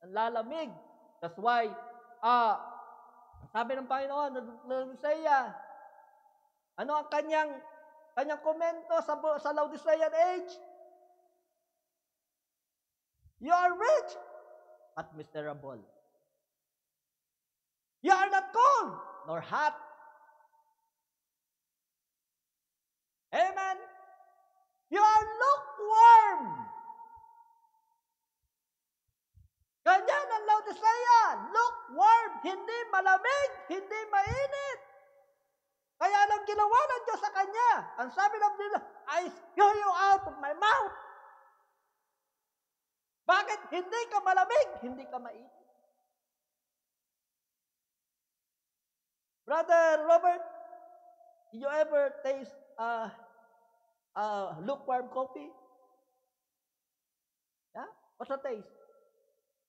Ang lalamig. That's why, sabi ng Panginoon, ng Isaiah, ano ang kanyang komento sa Laodicean age? You are rich, but miserable. You are not cold, nor hot. Amen? You are lukewarm. Ganyan ang Laodicea, lukewarm, hindi malamig, hindi mainit. Kaya anong ginawa ng Diyos sa kanya? Ang sabi ng Biblia, I spew you out of my mouth. Bakit hindi ka malamig, hindi ka mainit? Brother Robert, did you ever taste lukewarm coffee? Yeah? What's the taste?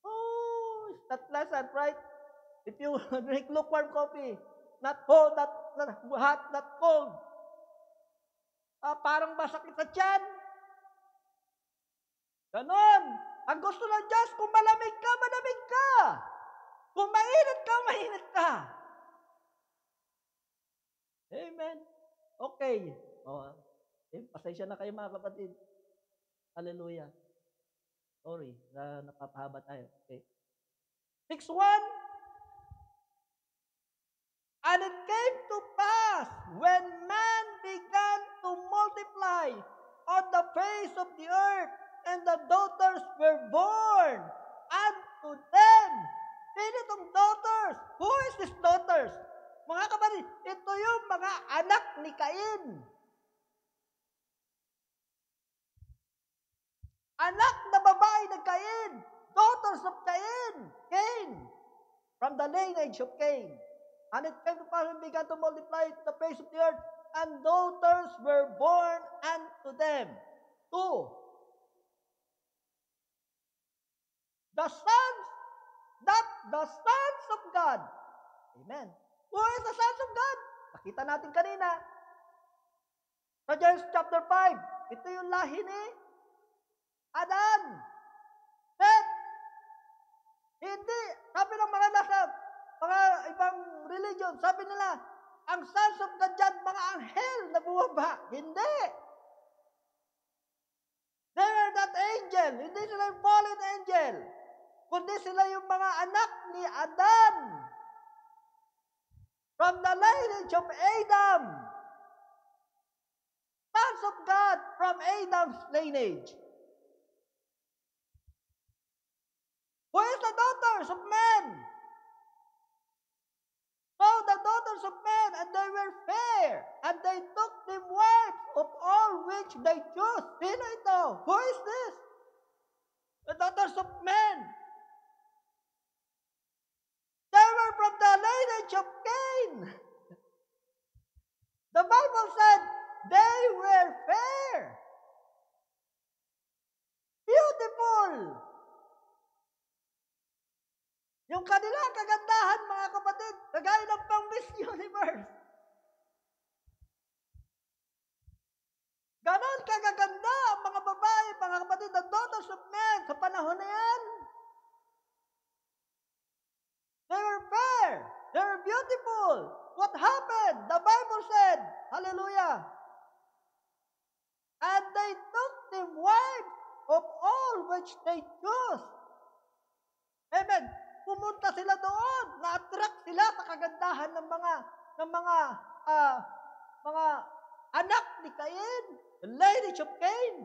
Oh, it's not pleasant, right? If you drink lukewarm coffee, not cold, not hot, not cold. Parang masakit sa tiyan. Ganon. Ang gusto ng Diyos, kung malamig ka, malamig ka. Kung mainit ka, mainit ka. Amen. Okay. Pasensya na kayo mga kapatid. Hallelujah. Sorry, napapahaba tayo. Okay. 6:1. And it came to pass when man began to multiply on the face of the earth, and the daughters were born unto them. Sino itong daughters? Who is these daughters? Mga kapatid, ito yung mga anak ni Cain. from the lineage of Cain. And it came to pass and began to multiply the face of the earth, and daughters were born unto them. 2. The sons, not the sons of God. Amen. Who is the sons of God? Nakita natin kanina. Sa Genesis chapter 5, ito yung lahi ni Adan. Seth. Hindi. Sabi ng mga ibang religion, sabi nila, ang sons of God dyan, mga anghel na bumaba. Hindi. They were not angel. Hindi sila yung fallen angel. Kundi sila yung mga anak ni Adan. From the lineage of Adam. Sons of God from Adam's lineage. Who is the daughters of men? So the daughters of men, and they were fair, and they took them wives of all which they chose. Sino ito? Who is this? The daughters of men. They were from the lineage of Cain. The Bible said they were fair, beautiful. Yung kanilang kagandahan, mga kapatid, kagaya ng pang Miss Universe. Ganon kagaganda ang mga babae, mga kapatid, the daughters of men sa panahon na yan. They were fair. They were beautiful. What happened? The Bible said, hallelujah, and they took them wives of all which they chose. Amen. Pumunta sila doon, na-attract sila sa kagandahan ng mga anak ni Cain, the lineage of Cain.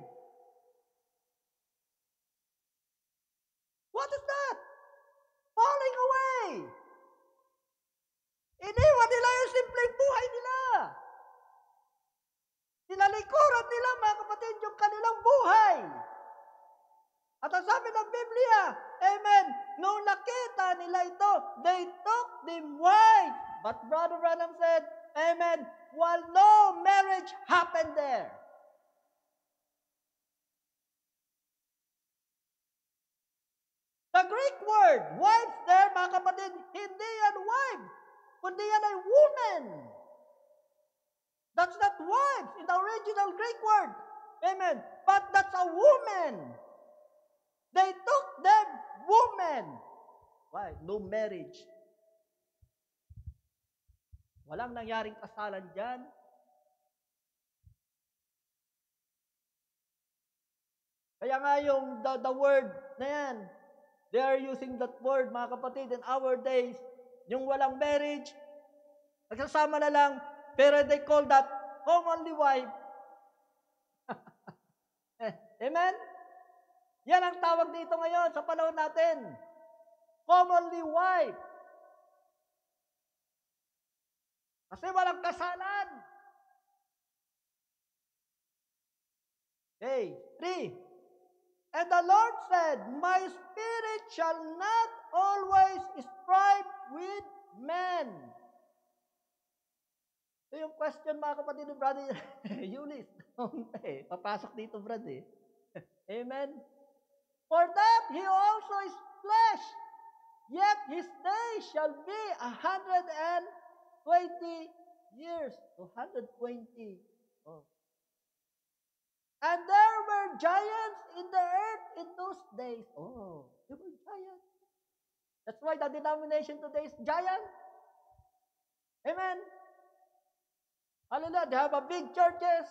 What is that? Falling away. Iniwan nila yung simpleng buhay nila. Tinalikuran nila, mga kapatid, yung kanilang buhay. At ang sabi ng Biblia, amen, nung nakita nila ito, they took them wives. But Brother Branham said, amen, while no marriage happened there. The Greek word, wives there, mga kapatid, hindi yan wives, kundi yan ay woman. That's not wives in the original Greek word. Amen. But that's a woman. They took them women. Why? No marriage. Walang nangyaring kasalan dyan. Kaya nga yung the word na yan, they are using that word, mga kapatid, in our days, yung walang marriage, nagsasama na lang, pero they call that commonly wife. Amen? Yan ang tawag dito ngayon sa panahon natin. Commonly wife. Kasi walang kasalan. Okay, 3. And the Lord said, my spirit shall not always strive with men. Ito yung question, mga kapatid ni Brother Eunice. Papasok dito, Brad eh. Amen. For that he also is flesh, yet his days shall be 120 years. 120. Oh. And there were giants in the earth in those days. Oh, there were giants. That's why the denomination today is giant. Amen. Hallelujah. They have a big churches.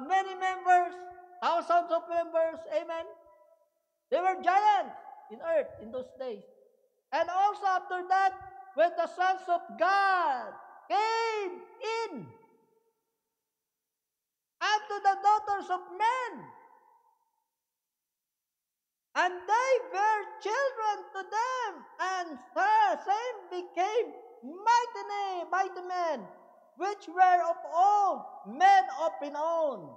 Many members. Thousands of members, amen. They were giants in earth in those days. And also after that, when the sons of God came in unto the daughters of men, and they bare children to them, and same became mighty men, which were of old, men of renown.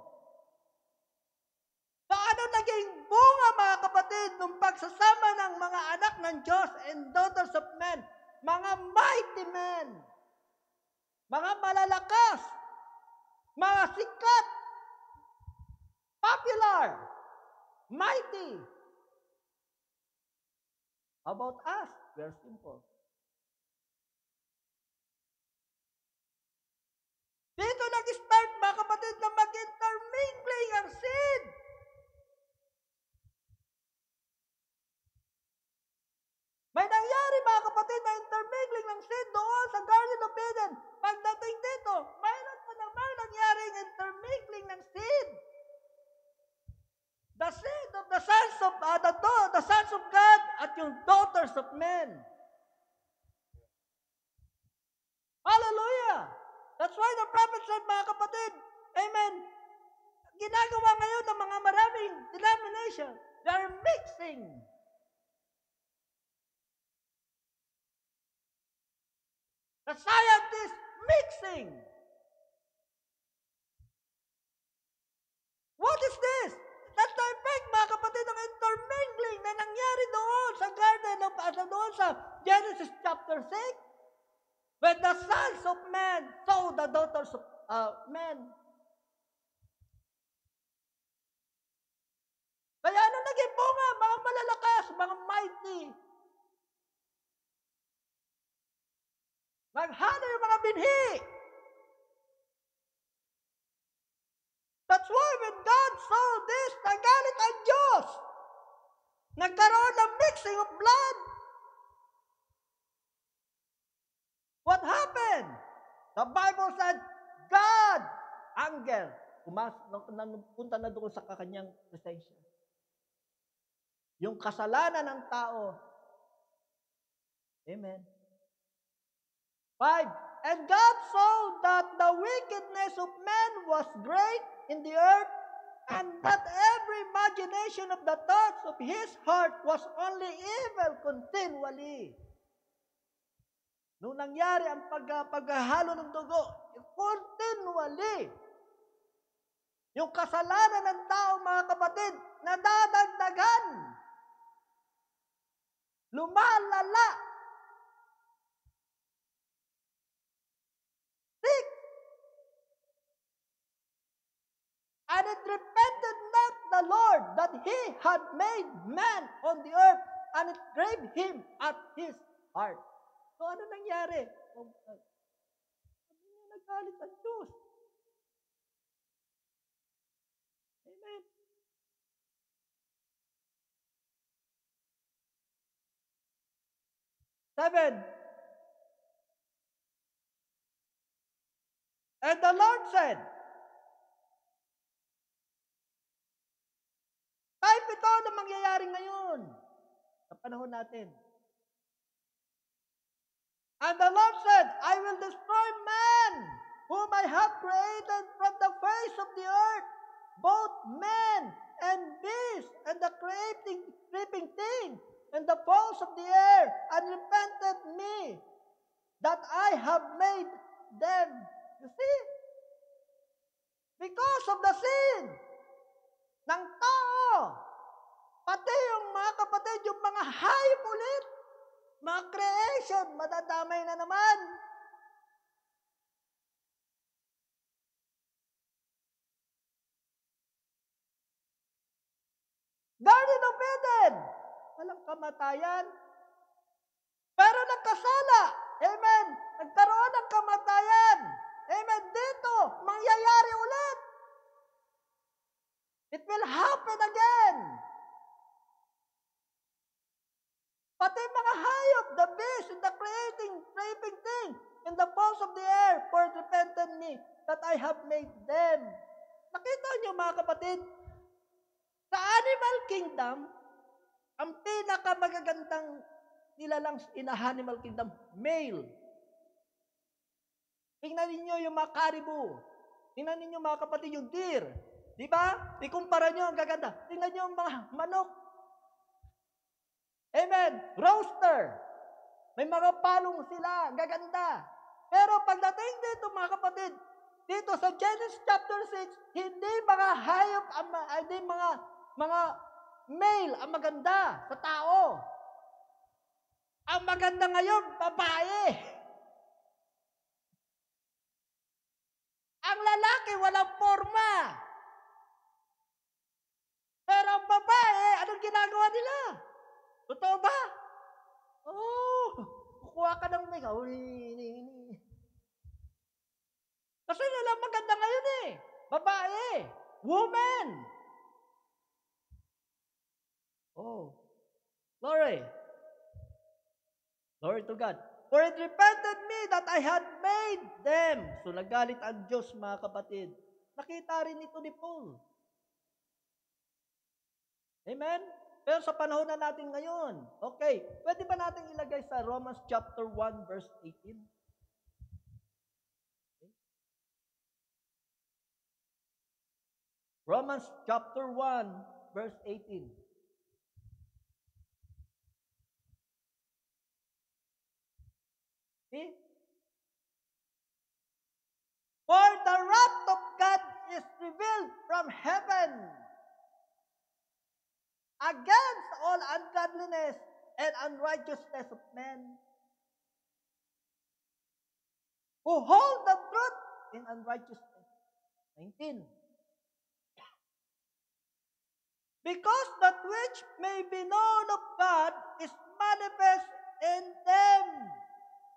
The Ano naging bunga, mga kapatid, ng pagsasama ng mga anak ng Diyos and daughters of men? Mga mighty men. Mga malalakas. Mga sikat. Popular. Mighty. How about us? We are simple. Dito nag-start, mga kapatid, na mag-intermingling ang seed. May nangyari, mga kapatid, na intermingling ng seed doon sa Garden of Eden. Pagdating dito, mayroon pa namang nangyaring intermingling ng seed. The seed of the sons of the sons of God at yung daughters of men. Hallelujah! That's why the prophet said, mga kapatid, amen, ginagawa ngayon ng mga maraming denomination, they're mixing. The scientists mixing. What is this? That's the effect, mga kapatid, ng intermingling na nangyari doon sa garden of, doon sa Genesis chapter 6. When the sons of men saw the daughters of men. Kaya ano naging bunga? Mga malalakas, mga mighty. Naghalo yung mga binhi. That's why when God saw this, nagalit ang Diyos. Nagkaroon ng mixing of blood. What happened? The Bible said, God, anger, punta na doon sa kanyang presensya. Yung kasalanan ng tao. Amen. 5. And God saw that the wickedness of man was great in the earth, and that every imagination of the thoughts of his heart was only evil continually. Nung nangyari ang paghahalo ng dugo, continually, yung kasalanan ng tao, mga kapatid, nadadagdagan. Lumalala. 6. And it repented not the Lord that he had made man on the earth, and it grieved him at his heart. So ano nangyari? Nagalit ang Diyos. Amen. Seven. And the Lord said, type ito na mangyayari ngayon sa panahon natin. And the Lord said, I will destroy man, whom I have created from the face of the earth, both men and beasts, and the creeping thing, and the fowls of the air, and repented me, that I have made them. You see? Because of the sin ng tao, pati yung mga kapatid, yung mga hayop ulit, mga creation, madadamay na naman. Garden of Eden, walang kamatayan. Pero nagkasala, amen, nagkaroon ng kamatayan. Amen, dito, mangyayari ulit. It will happen again. Pati mga hayop, the beast, and the creeping thing, and the fowls of the air, for it repented me, that I have made them. Nakita niyo, mga kapatid, sa animal kingdom, ang pinakamagagandang nilalang in a animal kingdom, male. Tingnan ninyo yung mga caribou. Tingnan ninyo, mga kapatid, yung deer. Di ba? Ikumpara nyo, ang gaganda. Tingnan nyo yung mga manok. Amen. Roaster. May mga palong sila. Gaganda. Pero pagdating dito, mga kapatid, dito sa Genesis chapter 6, hindi mga hayop, hindi mga mga male ang maganda sa tao. Ang maganda ngayon, babae. Ang lalaki, walang forma. Pero ang babae, anong ginagawa nila? Totoo ba? Oh, kukuha ka ng mega. Kasi nila maganda ngayon eh. Babae. Woman. Oh. Glory. Glory to God. For it repented me that I had made them. So nagalit ang Diyos, mga kapatid. Nakita rin ito ni Paul. Amen? Pero sa panahon na natin ngayon, okay, pwede ba natin ilagay sa Romans chapter 1 verse 18? Okay. Romans chapter 1 verse 18. See? For the wrath of God is revealed from heaven against all ungodliness and unrighteousness of men who hold the truth in unrighteousness. 19. Because that which may be known of God is manifest in them.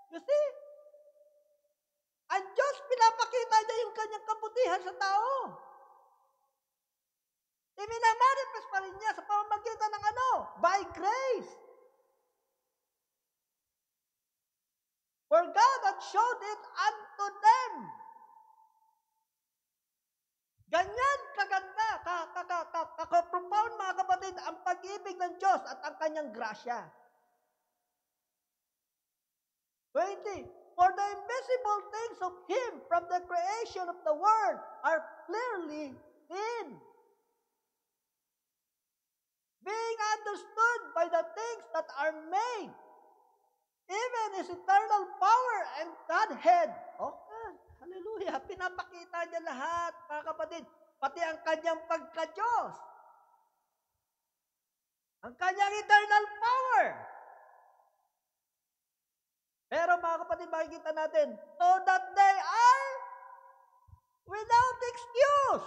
You see? Ang Diyos, pinapakita niya yung kanyang kabutihan sa tao. Iminamanifest pa rin niya sa pamamagitan ng ano? By grace. For God had showed it unto them. Ganyan kaganda, kaka-profound mga kapatid, ang pag-ibig ng Diyos at ang kanyang grasya. 20. For the invisible things of Him from the creation of the world are clearly seen, being understood by the things that are made, even His eternal power and Godhead. Okay, hallelujah. Pinapakita niya lahat, mga kapatid, pati ang kanyang pagka-Diyos, ang kanyang eternal power. Pero mga kapatid, makikita natin, so that they are without excuse.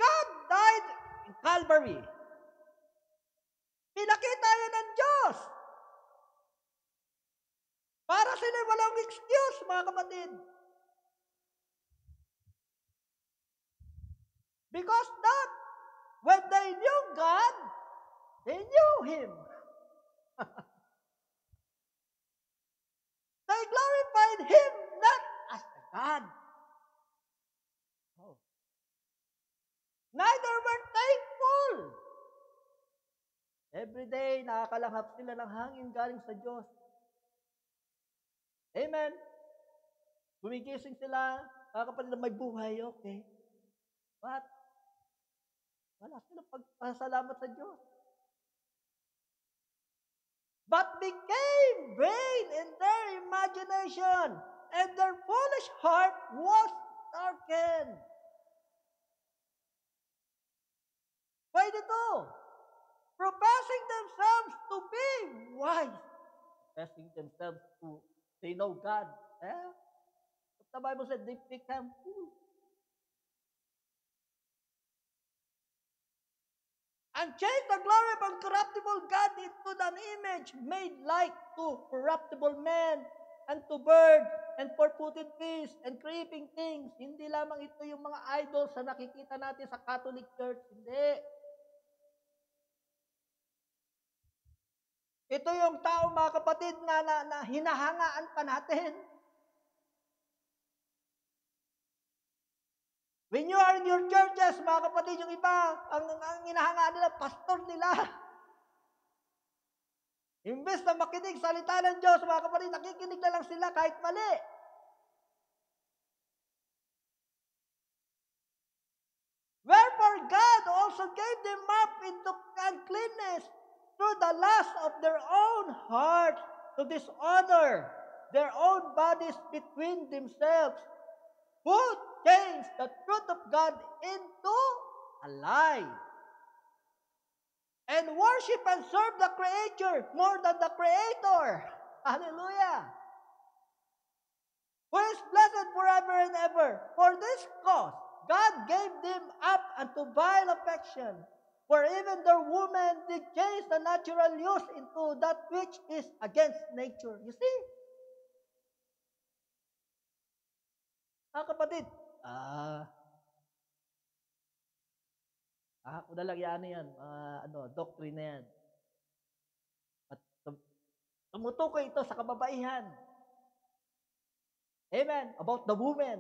God died in Calvary. Pinakita yun ng Diyos. Para sila walang excuse, mga kapatid. Because that, when they knew God, they knew Him. They glorified Him not as a God. Oh. Neither were thankful. Every day, nakakalanghap sila ng hangin galing sa Diyos. Amen. Gumigising sila, mga kapatid na may buhay, okay. But, wala silang pagpasalamat sa Diyos. But became vain in their imagination, and their foolish heart was darkened. 22. Professing themselves to be wise. Professing themselves to, they know God. The Bible said they become fools. And changed the glory of uncorruptible God into an image made like to corruptible men, and to birds, and four-footed beasts, and creeping things. Hindi lamang ito yung mga idols na nakikita natin sa Catholic Church. Hindi. Ito yung tao, mga kapatid, na hinahangaan pa natin. When you are in your churches, mga kapatid, yung iba, ang hinahangaan nila, pastor nila. Imbes na makinig salita ng Diyos, mga kapatid, nakikinig na lang sila kahit mali. Wherefore God also gave them up into uncleanness through the lust of their own hearts, to dishonor their own bodies between themselves, put changed the truth of God into a lie. And worship and serve the Creator more than the Creator. Hallelujah. Who is blessed forever and ever. For this cause, God gave them up unto vile affection, for even their women did change the natural use into that which is against nature. You see? Mga kapatid, ako na lang yan, doctrine na yan. At tumutukoy ito sa kababaihan. Amen. About the woman.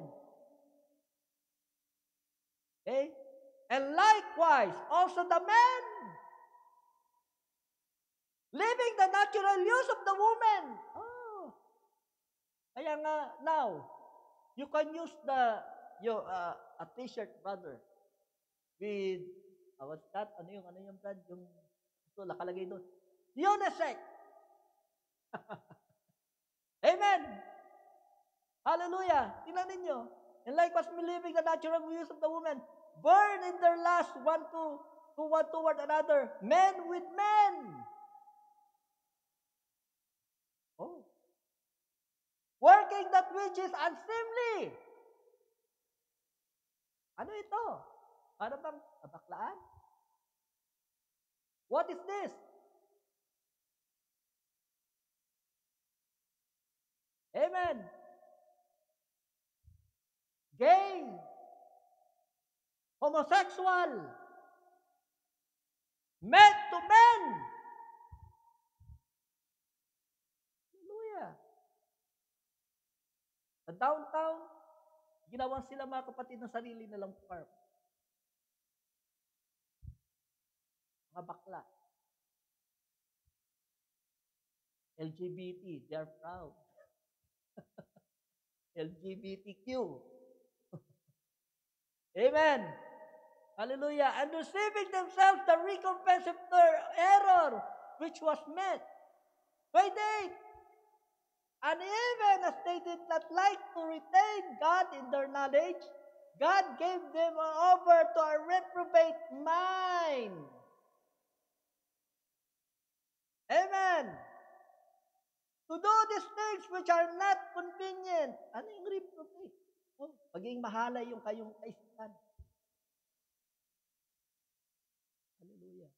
Okay? And likewise, also the men. Living the natural use of the woman. Oh. Kaya nga, now, you can use a t-shirt, brother, with, what's that? Ano yung brand? Yung, ito, nakalagay doon. Unisex. Amen. Hallelujah. Tingnan ninyo. And likewise, believing the natural use of the woman, burn in their lust one toward another, men with men. Oh. Working that which is unseemly. Ano ito? Para bang kabaklaan? What is this? Amen. Gay. Homosexual. Men to men. Hallelujah. Sa downtown, ginawan sila mga kapatid ng sarili nilang farm. Mga bakla. LGBT, they are proud. LGBTQ. Amen. Hallelujah. And receiving themselves the recompense of their error, which was met. By date. And even as they did not like to retain God in their knowledge, God gave them over to a reprobate mind. Amen. To do these things which are not convenient. Ano yung reprobate? Oh, maging mahalay yung kayong kaisipan. Hallelujah.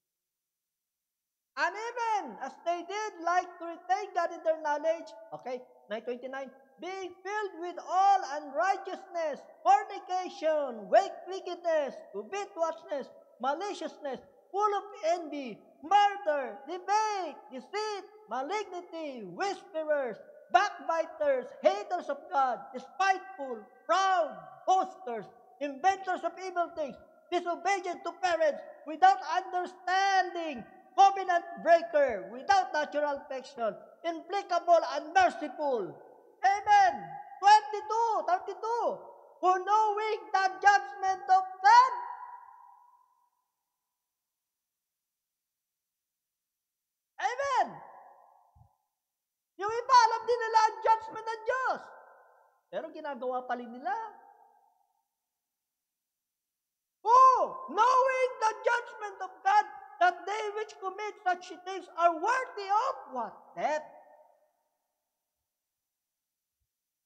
And even as they did like to retain God in their knowledge, okay, 9:29, being filled with all unrighteousness, fornication, wickedness, covetousness, maliciousness, full of envy, murder, debate, deceit, malignity, whisperers, backbiters, haters of God, despiteful, proud, boasters, inventors of evil things, disobedient to parents, without understanding, covenant breaker, without natural affection, implacable, unmerciful. Amen. 32, who knowing the judgment of God. Amen. Yung iba, alam din nila ang judgment ng Diyos. Pero ginagawa pa rin nila. Who, knowing the judgment of God, that they which commit such things are worthy of what? Death.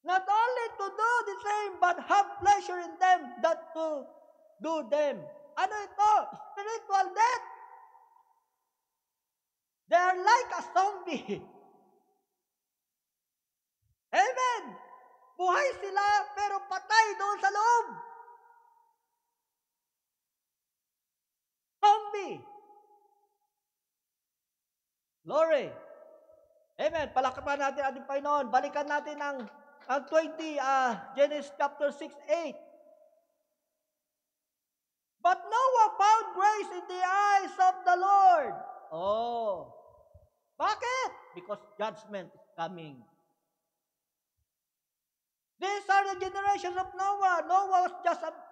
Not only to do the same, but have pleasure in them that to do them. Ano ito? Spiritual death. They are like a zombie. Amen. Buhay sila, pero patay doon sa loob. Zombie. Glory. Amen. Palakpakan natin ating Panginoon. Balikan natin ang 20, Genesis chapter 6:8. But Noah found grace in the eyes of the Lord. Oh. Bakit? Because judgment is coming. These are the generations of Noah. Noah was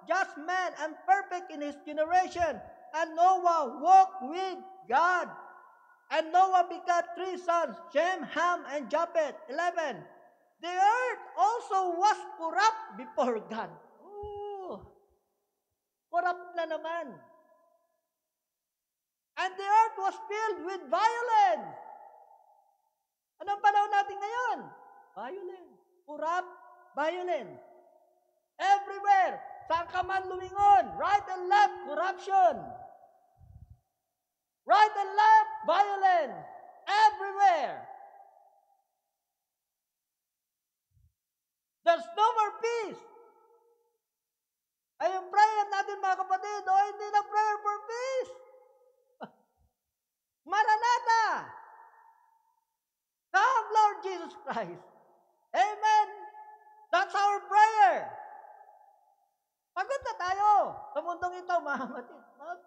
just man and perfect in his generation. And Noah walked with God. And Noah begat 3 sons, Shem, Ham, and Japheth. 11. The earth also was corrupt before God. corrupt na naman. And the earth was filled with violence. Anong panahon natin ngayon? Violence. Corrupt, violence. Everywhere. Saan ka man lumingon, right and left, corruption. Right and left, violence. Everywhere. There's no more peace. Ay yung prayer natin mga kapatid, hindi na prayer for peace. Maranatha! Come, Lord Jesus Christ. Amen. That's our prayer. Pagod na tayo sa mundong ito, mga kapatid.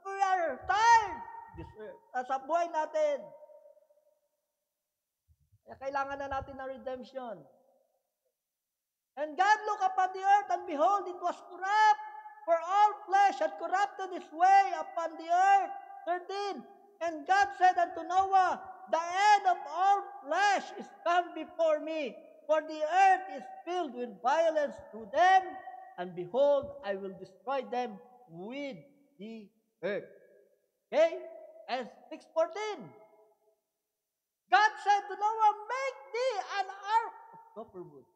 We are tired. Sa buhay natin. Kaya kailangan na natin ng redemption. And God looked upon the earth, and behold, it was corrupt, for all flesh had corrupted its way upon the earth. 13. And God said unto Noah, the end of all flesh is come before me, for the earth is filled with violence through them, and behold, I will destroy them with the earth. Okay? And 6:14. God said to Noah, make thee an ark of copper wood.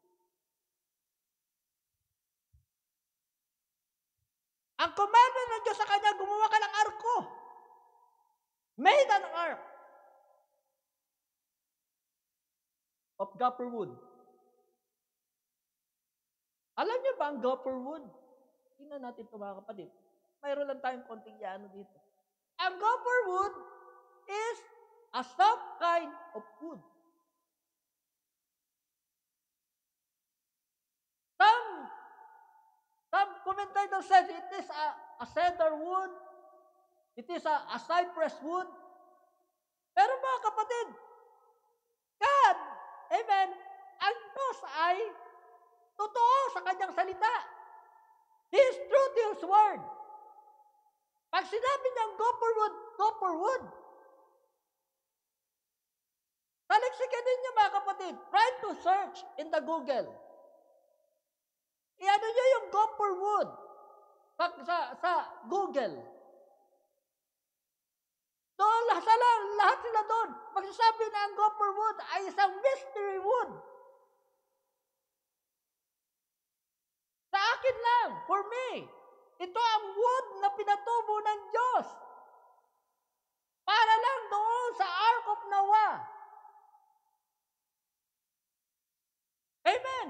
Ang commandment ng Diyos sa kanya, gumawa ka ng arko. Made an ark of copper wood. Alam niyo ba ang copper wood? Tingnan natin ito mga kapatid. Mayroon lang tayong konting iano dito. Ang copper wood is a soft kind of wood. Some commentator says it is a cedar wood. It is a cypress wood. Pero mga kapatid, God, amen, ang Diyos ay totoo sa kanyang salita. He is true to His word. Pag sinabi niyang copper wood. Taliksikin ninyo mga kapatid, try to search in the Google. Iano nyo yung copper wood sa Google. Doon, lahat sila doon. Magsasabi na ang copper wood ay isang mystery wood. Sa akin lang, for me, ito ang wood na pinatubo ng Diyos. Para lang doon sa Ark of Noah. Amen.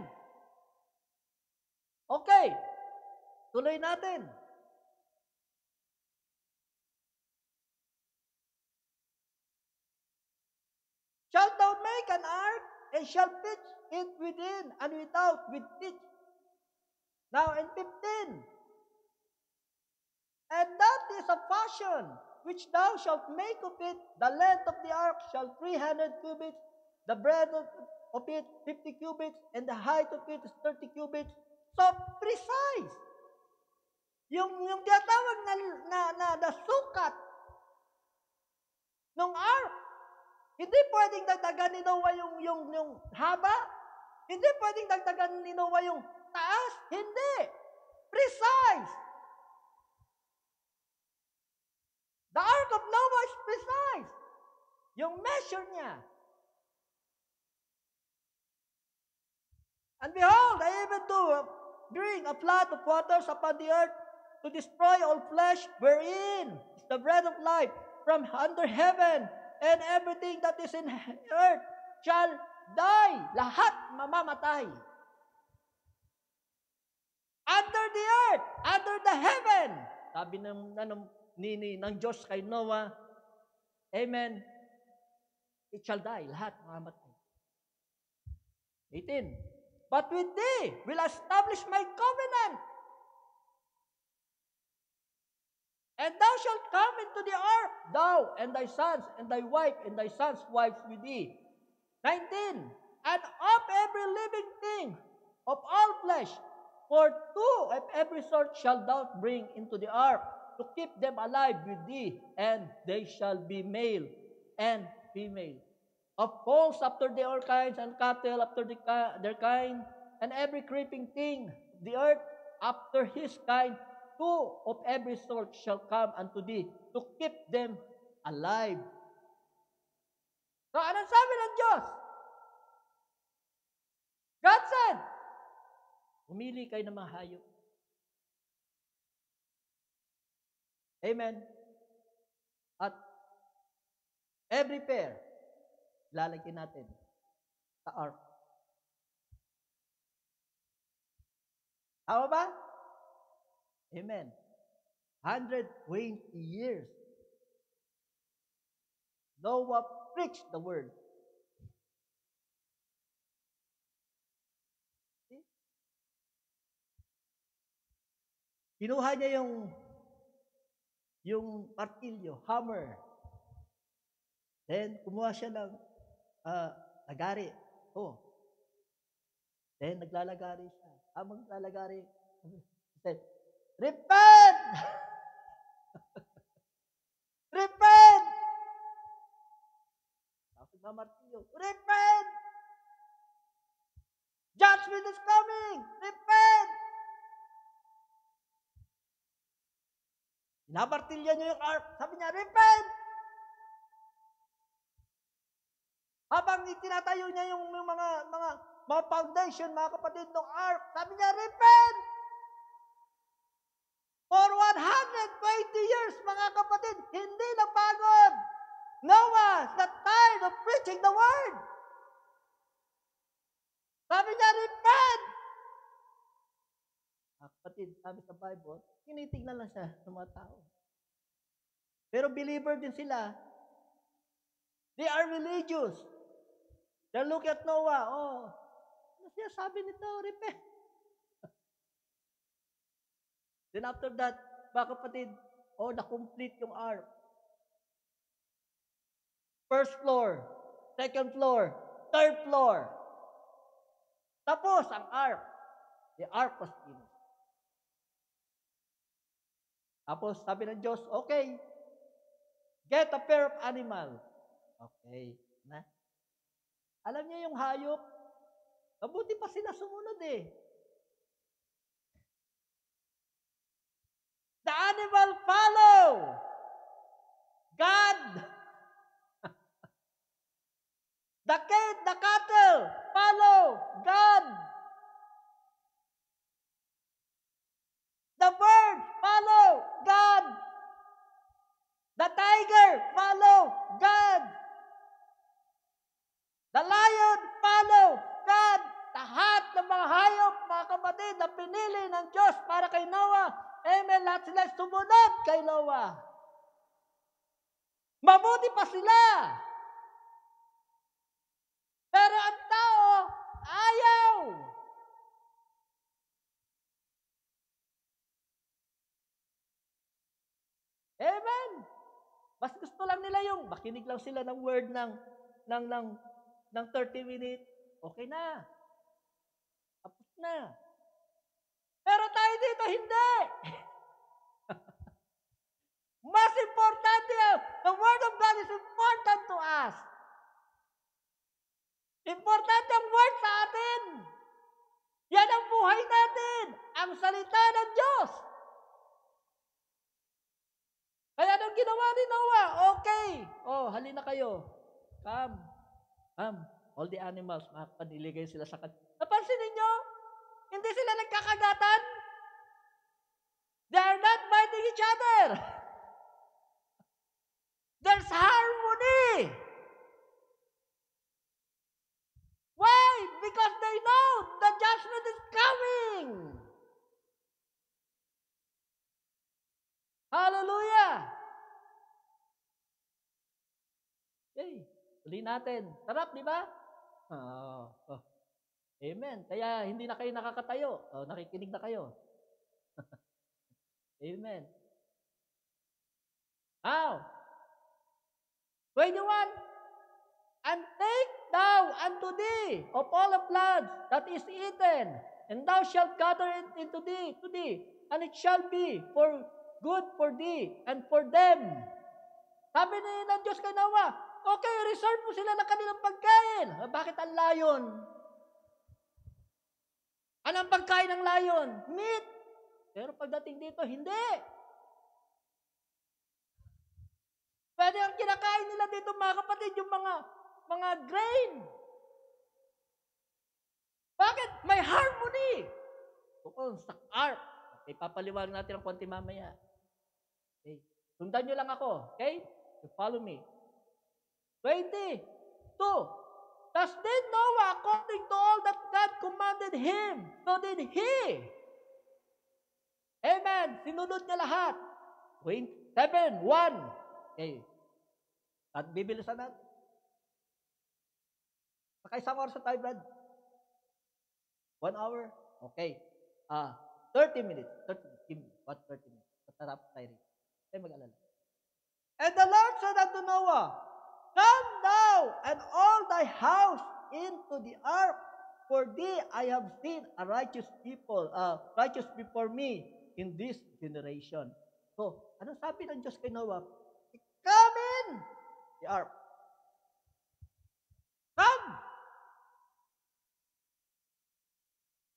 Okay, tuloy natin. Shalt thou make an ark, and shall pitch it within and without with pitch. Now in 15. And that is a fashion which thou shalt make of it. The length of the ark shall 300 cubits, the breadth of it 50 cubits, and the height of it is 30 cubits. So precise. Yung tinatawag na sukat ng ark. Hindi pwedeng dagdagan ni Noah yung haba. Hindi pwedeng dagdagan ni Noah yung taas. Hindi. Precise. The Ark of Noah is precise. Yung measure niya. And behold, I even do bring a flood of waters upon the earth to destroy all flesh, wherein is the bread of life from under heaven, and everything that is in earth shall die. Lahat mamamatay. Under the earth, under the heaven. Sabi ng Diyos kay Noah, amen, it shall die. Lahat mamamatay. 18. But with thee will I establish my covenant. And thou shalt come into the ark, thou and thy sons, and thy wife, and thy sons' wives with thee. 19. And of every living thing of all flesh, for 2 of every sort shalt thou bring into the ark, to keep them alive with thee, and they shall be male and female. Of fowls after their kinds, and cattle after their kind, and every creeping thing of the earth after his kind, 2 two of every sort shall come unto thee to keep them alive. So, anong sabi ng Diyos? God said, umili kayo ng mga hayop. Amen. At every pair, lalagyan natin sa ark. Tama ba? Amen. 120 years. Noah preached the word. See? Kinuha niya yung martilyo, hammer. Then, kumuha siya ng lagari. Oh. Then, naglalagari siya. Habang naglalagari, he said, repent! Repent! Tapos na martilyo, repent! Judgment is coming! Repent! Nabartilya niyo yung ark. Sabi niya, repent! Habang itinatayo niya yung mga foundation, mga kapatid, ng ark, sabi niya, repent! For 120 years, mga kapatid, hindi napagod. Noah not tired of preaching the word. Sabi niya, repent! Mga kapatid, sabi sa Bible, tinitignan lang siya ng mga tao. Pero believer din sila. They are religious. They look at Noah, ano siya sabi nito? Repent. Then after that, mga kapatid, na-complete yung ark. First floor, second floor, third floor. Tapos ang ark. The ark was finished. Tapos sabi ng Diyos, okay, get a pair of animal. Okay. Na? Alam niya yung hayop, mabuti pa sila sumunod eh. The animal follow God. The cattle follow God. The birds follow God. The tiger follow God. The lion follow God. Lahat ng mga hayop, mga kapatid, na pinili ng Diyos para kay Noah, amen, lahat sila sumunod kay Noah. Mabuti pa sila. Pero ang tao, ayaw. Amen. Mas gusto lang nila yung makinig lang sila ng word ng 30 minutes. Okay na. Tapos na. Pero tayo dito, hindi. Mas importante yan. The Word of God is important to us. Importante ang Word sa atin. Yan ang buhay natin. Ang salita ng Diyos. Kaya anong ginawa ni Noah? Okay. Halina kayo. Come. All the animals, makapaniligay sila sa kanya. Napansin ninyo? Hindi sila nagkakagatan. They are not biting each other. There's harmony. Why? Because they know the judgment is coming. Hallelujah. Okay. Uli natin. Sarap, di ba? Amen. Kaya hindi na kayo nakakatayo. Nakikinig na kayo. Amen. Now, 21. And take thou unto thee of all the blood that is eaten, and thou shalt gather it into thee, to thee, and it shall be for good for thee and for them. Sabi ng Diyos kay Noah, okay, reserve mo sila ng kanilang pagkain. Bakit ang layon? Anong pagkain ng layon? Meat. Pero pagdating dito, hindi. Pwede ang kinakain nila dito, mga kapatid, yung mga grain. Bakit? May harmony. Bukod sa ark. Okay, papaliwanag natin ang konti mamaya. Okay. Sundan nyo lang ako. Okay? You follow me. 22. Thus did Noah according to all that God commanded him. So did he. Amen. Sinunod niya lahat. 7:1. Okay. At bibilisan natin. Nakaisang oras sa tayo, Brad. 1 hour? Okay. 30 minutes. 30 minutes. What 30 minutes? Tatarap tayo rin. Tayo mag-alala. And the Lord said unto Noah, Come thou and all thy house into the ark, for thee I have seen a righteous people, righteous before me in this generation. So, anong sabi ng Diyos kay Noah? Come in the ark. Come!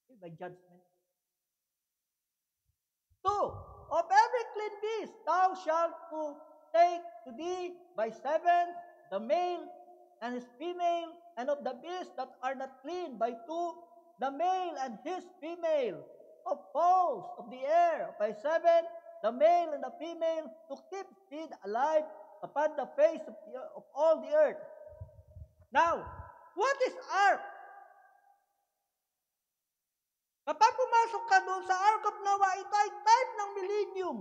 Okay, by judgment. 2. Of every clean beast thou shalt to take to thee by 7 the male and his female, and of the beasts that are not clean by 2 the male and his female, of fowls of the air by 7 the male and the female, to keep seed alive upon the face of all the earth. Now, what is ark? Kapag pumasok ka doon sa Ark of Noah, ito ay type ng millennium.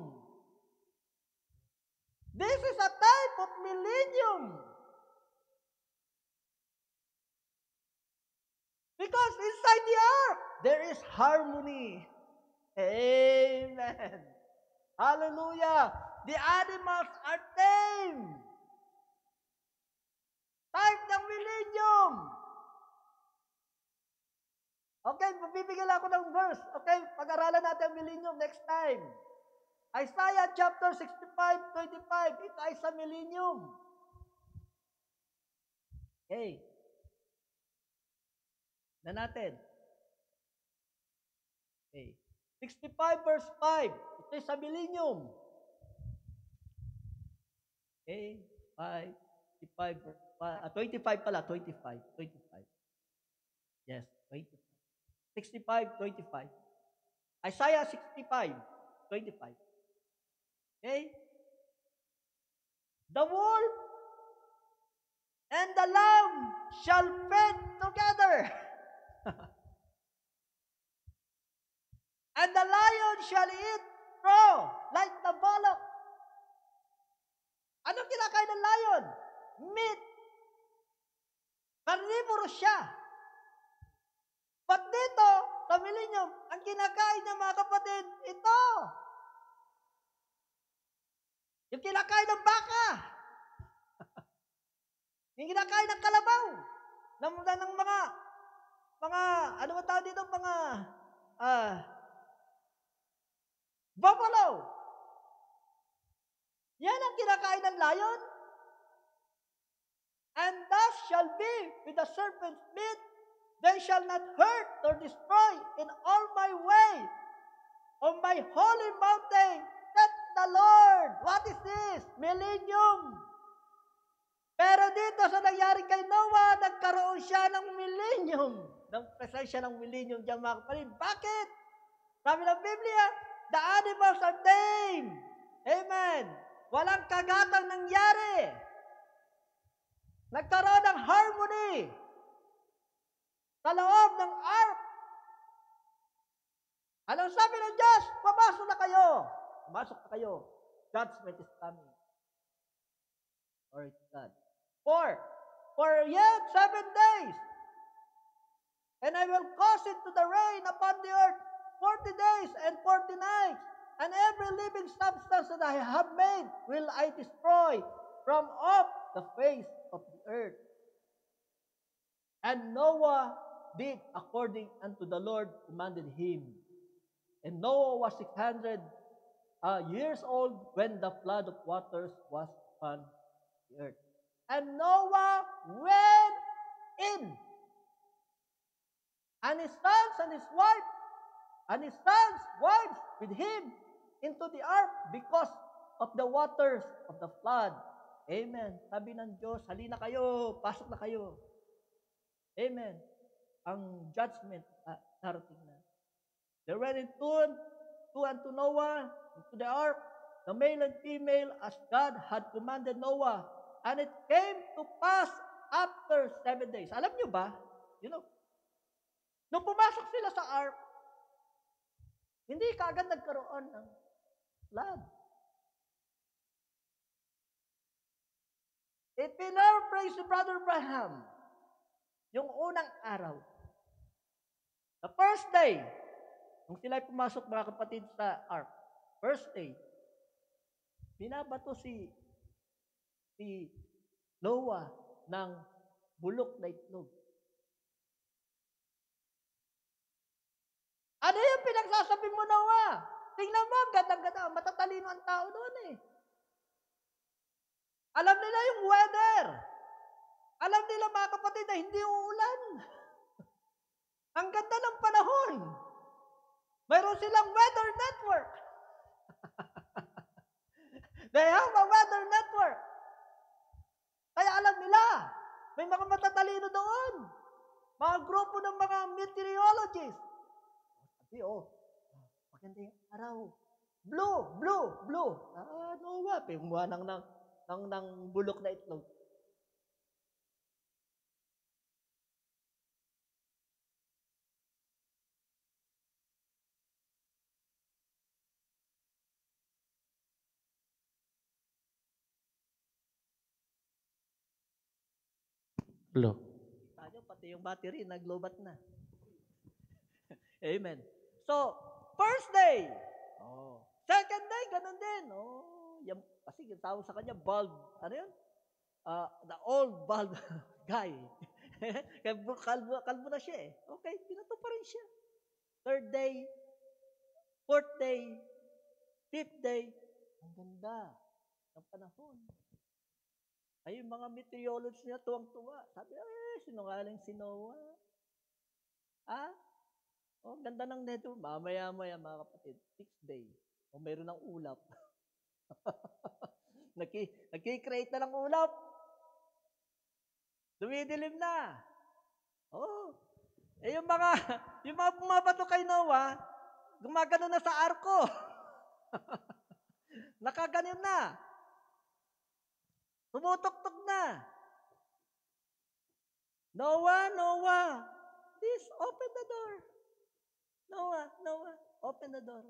This is a type of millennium. Because inside the ark, there is harmony. Amen. Hallelujah. The animals are tame. Type ng millennium. Okay, mabibigyan ako ng verse. Okay, pag-aralan natin ang millennium next time. Isaiah chapter 65:25. Ito ay sa millennium. Okay. Na natin. Okay. 65 verse 5. Ito ay sa millennium. Okay. 5, 25 verse 5. 25 pala. 25. Yes, 25. 65:25. Isaiah 65:25. Okay? The wolf and the lamb shall feed together. And the lion shall eat straw like the bullock. Anong kinakain ng lion? Meat. Carnivorous siya. But dito, sa millennium, ang kinakain niya, mga kapatid, ito. Yung kinakain ng baka. Yung kinakain ng kalabaw. Ng mga, ano ba tawag dito? Mga, buffalo. Yan ang kinakain ng lion. And thus shall be with the serpent's meat. They shall not hurt nor destroy in all my way on my holy mountain. That the Lord. What is this? Millennium. Pero dito sa nangyari kay Noah, nagkaroon siya ng millennium. Ng presensya ng millennium diyan, mga kapatid. Bakit? Sabi ng Biblia, the animals are tame. Amen. Walang kagatang nangyari. Nagkaroon ng harmony sa loob ng ark. Anong sabi ng Diyos? Pumasok na kayo. Pumasok na kayo. Judgment is coming. Or it's God. For yet 7 days, and I will cause it to the rain upon the earth 40 days and 40 nights, and every living substance that I have made will I destroy from off the face of the earth. And Noah did according unto the Lord commanded him. And Noah was 600 years old when the flood of waters was upon the earth. And Noah went in, and his sons and his wife, and his sons, wives with him into the ark because of the waters of the flood. Amen. Sabi ng Diyos, halina kayo, pasok na kayo. Amen. Ang judgment darating na. They went to unto Noah, into the ark, the male and female, as God had commanded Noah. And it came to pass after 7 days. Alam nyo ba? Nung pumasok sila sa ark, hindi kaagad nagkaroon ng flood. If we now praise to Brother Abraham, yung unang araw, the first day, nung sila pumasok mga kapatid sa ark, first day, binabato si Noah ng bulok na itlog. Ano yung pinagsasabi mo, Noah? Tingnan mo, ganda-ganda. Matatalino ang tao doon eh. Alam nila yung weather. Alam nila mga kapatid na hindi uulan. Ang ganda ng panahon. Mayroon silang weather network. They have a weather network. Kaya alam nila, may mga matatalino doon. Mga grupo ng mga meteorologists. Sabi, maganda yung araw. Blue. Noah, pinguha ng bulok na itlog. Hello. Tayo, pati yung battery, naglobat na. Amen. So, first day. Second day, ganun din. Yan, kasi yung tawag sa kanya, bald. Ano yun? The old bald guy. Kalbo na siya eh. Okay, pinato pa rin siya. Third day, fourth day, fifth day. Ang ganda ng panahon. Ay, yung mga meteorologists niya, tuwang-tuwa. Sabi, sinungaling si Noah. Ganda ng neto. Mamaya-maya, mga kapatid. Sixth day. Mayroon ng ulap. Nagki-create na ng ulap. Dumidilim na. Yung mga pumabato kay Noah, gumagano na sa arko. Nakaganon na. Tumutok-tok na. Noah, please open the door. Noah, open the door.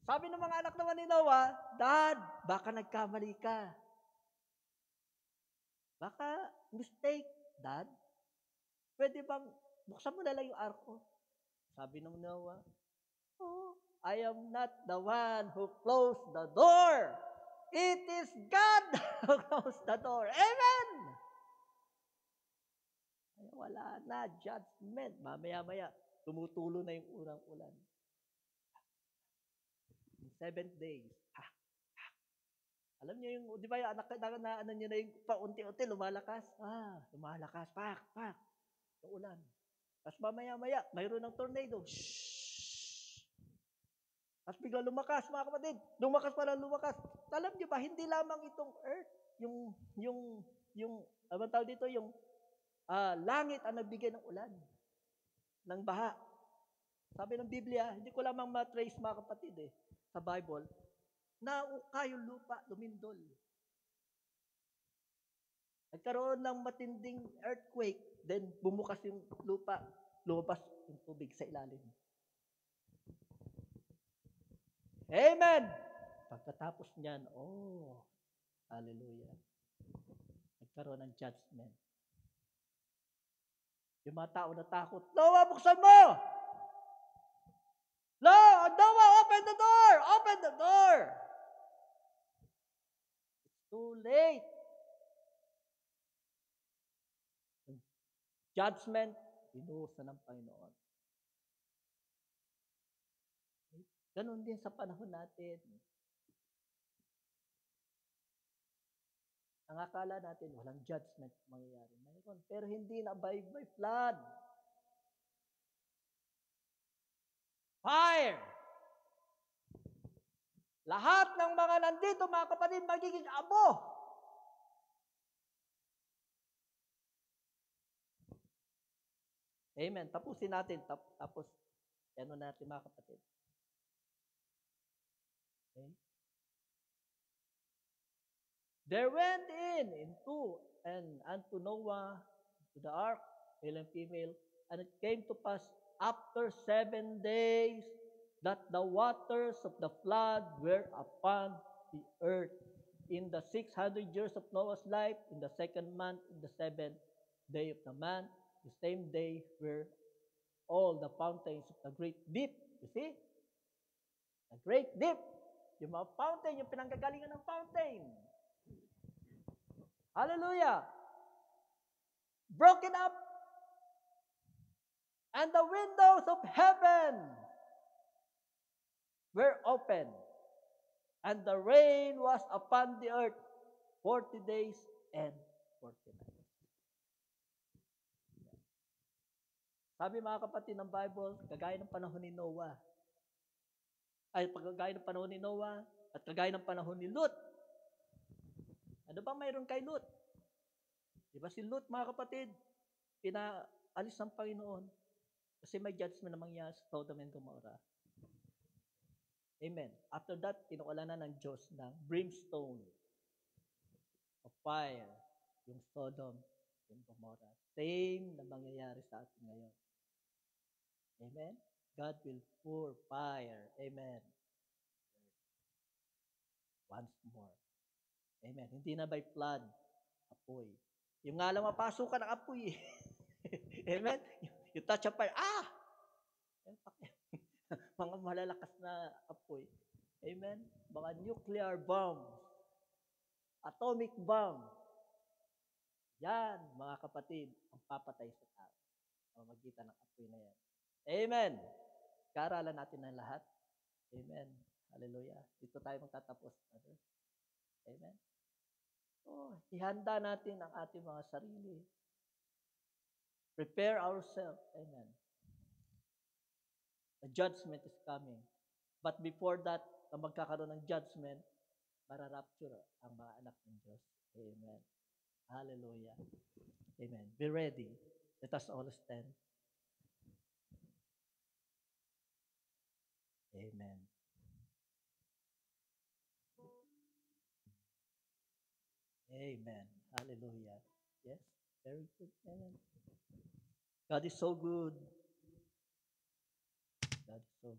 Sabi ng mga anak naman ni Noah, Dad, baka nagkamali ka. Baka mistake, Dad. Pwede bang buksan mo na lang yung arko? Sabi ng Noah, I am not the one who closed the door. It is God who closed the door. Amen! Wala na, judgment. Mamaya-maya, tumutulo na yung unang ulan. 7 days. Alam niyo yung, di ba yung anak na ano niyo na yung paunti-unti, lumalakas. Lumalakas. Pak. Yung ulan. Tapos mamaya-maya, mayroon ng tornado. Tapos bigla lumakas, mga kapatid. Lumakas. Alam niyo ba, hindi lamang itong earth, yung ano tawag dito, yung langit ang nagbigay ng ulan, ng baha. Sabi ng Biblia, hindi ko lamang matrace, mga kapatid sa Bible, nauka yung lupa, lumindol. Nagkaroon ng matinding earthquake, then bumukas yung lupa, lumabas yung tubig sa ilalim. Amen! Pagkatapos niyan, hallelujah. Nagkaroon ng judgment. Yung mga tao natakot, Noah, buksan mo! Noah, open the door! Open the door! It's too late. Judgment, inuusan ng Panginoon. Ganon din sa panahon natin. Ang akala natin, walang judgment mangyayari. Mayroon, pero hindi na by flood. Fire! Lahat ng mga nandito, mga kapatid, magiging abo. Amen. Tapusin natin. Tapos, ano natin, mga kapatid. Okay? There went into and unto Noah, to the ark, male and female, and it came to pass after 7 days that the waters of the flood were upon the earth. In the 600 years of Noah's life, in the second month, in the 7th day of the month, the same day were all the fountains of the great deep. You see? The great deep. Yung mga fountain, yung pinanggagalingan ng fountain. Hallelujah. Broken up. And the windows of heaven were open. And the rain was upon the earth 40 days and 40 nights. Sabi mga kapatid ng Bible, kagaya ng panahon ni Noah, kagaya ng panahon ni Noah, at kagaya ng panahon ni Lot. Ano ba mayroon kay Lot? Di ba si Lot, mga kapatid, pinaalis ng Panginoon kasi may judgment na mangyari sa Sodom and Gomorrah. Amen. After that, pinukalanan ng Diyos ng brimstone of fire, yung Sodom and Gomorrah. Same na mangyayari sa atin ngayon. Amen. God will pour fire. Amen. Once more. Amen. Hindi na by flood, apoy. Yung nga lang mapasukan ng apoy. Amen. You touch a fire, mga malalakas na apoy. Amen. Mga nuclear bombs, atomic bomb. Yan, mga kapatid, ang papatay sa tao. Magitan ng apoy na yan. Amen. Kaaralan natin ang lahat. Amen. Hallelujah. Dito tayo magtatapos. Amen. Ihanda natin ang ating mga sarili. Prepare ourselves. Amen. The judgment is coming. But before that, na magkakaroon ng judgment, mararapture ang mga anak ng Diyos. Amen. Hallelujah. Amen. Be ready. Let us all stand. Amen. Amen. Hallelujah. Yes. Very good. Amen. God is so good. God is so good.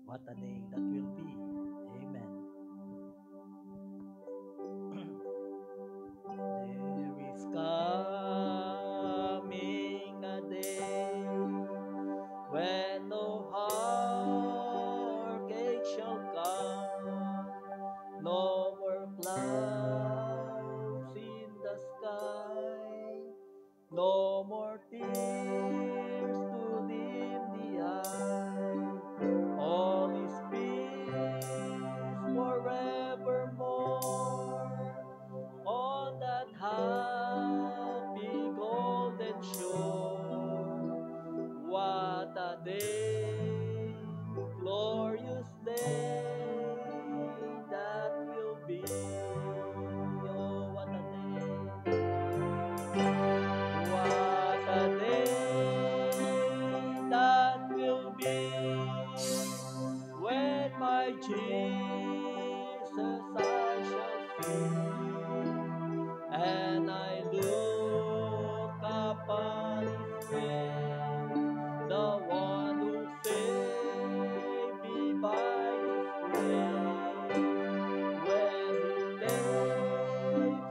What a day that will be. Amen. There is coming a day when no heartache shall come, no more clouds in the sky, no more tears to dim the eye. All is peace forevermore on that happy golden shore. What a day, glorious day that will be. Oh, what a day. What a day that will be when my Jesus I shall see, and I look upon His face, the one who saved me by His grace. When He takes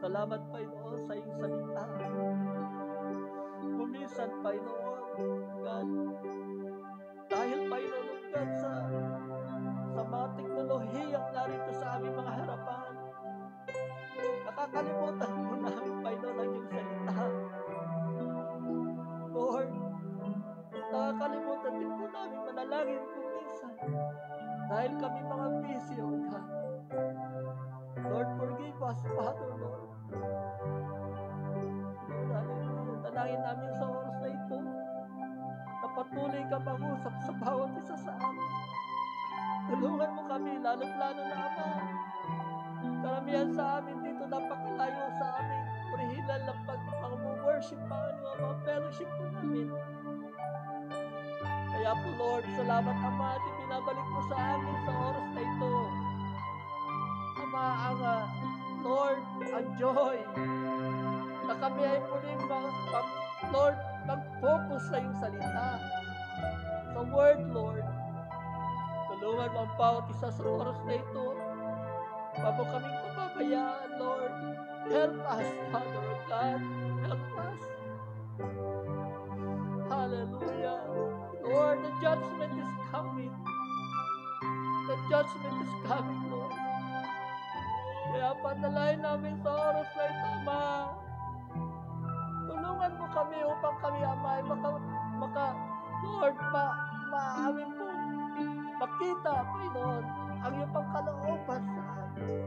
Salamat, Panginoon, sa iyong salita. Kuminsan, Panginoon, God, dahil, Panginoon, God, sa mga teknolohiyang narito sa aming mga harapan, nakakalimutan po namin, Panginoon, ang iyong salita. Lord, nakakalimutan din po namin manalangin kung minsan. Dahil kami mga busy, O God. Lord, forgive us, Father, Lord. Lord, hallelujah. Dalangin namin sa oras na ito na patuloy ka mag-usap sa bawat isa sa amin. Tulungan mo kami, lalo't-lalo na, Ama. Karamihan sa amin dito napakalayo sa amin. Orihinal na pag-worship pa, mga fellowship po namin. Kaya po, Lord, salamat, Ama, at ibinabalik mo sa amin sa oras na ito. Ama, ang Lord, ang joy na kami ay muling Lord, mag-focus sa iyong salita. Sa word, Lord. Tulungan mo ang bawat isa sa oras na ito. Huwag mo kaming pababayaan, Lord. Help us, Father God. Help us. Hallelujah. Lord, the judgment is coming. The judgment is coming, Lord. Kaya panalangin namin sa oras na ito, Ama. Tulungan mo kami upang kami, Ama, ay Lord, maamin po, makita, Panginoon, ang iyong pangkalooban sa amin.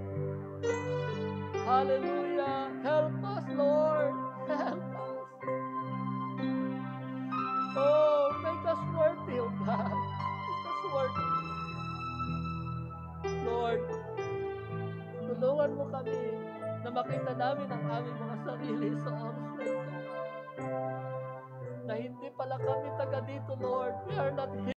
Hallelujah. Help us, Lord. Help us. Oh, make us worthy, O God. Make us worthy. Lord, tulungan mo kami na makita namin ang aming mga sarili sa oras na ito. Na hindi pala kami taga dito, Lord. We are not here.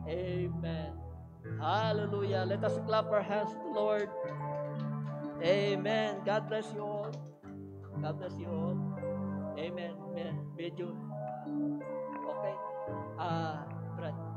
Amen. Hallelujah. Let us clap our hands to the Lord. Amen. God bless you all. God bless you all. Amen. Amen. Medyo, okay. Brad.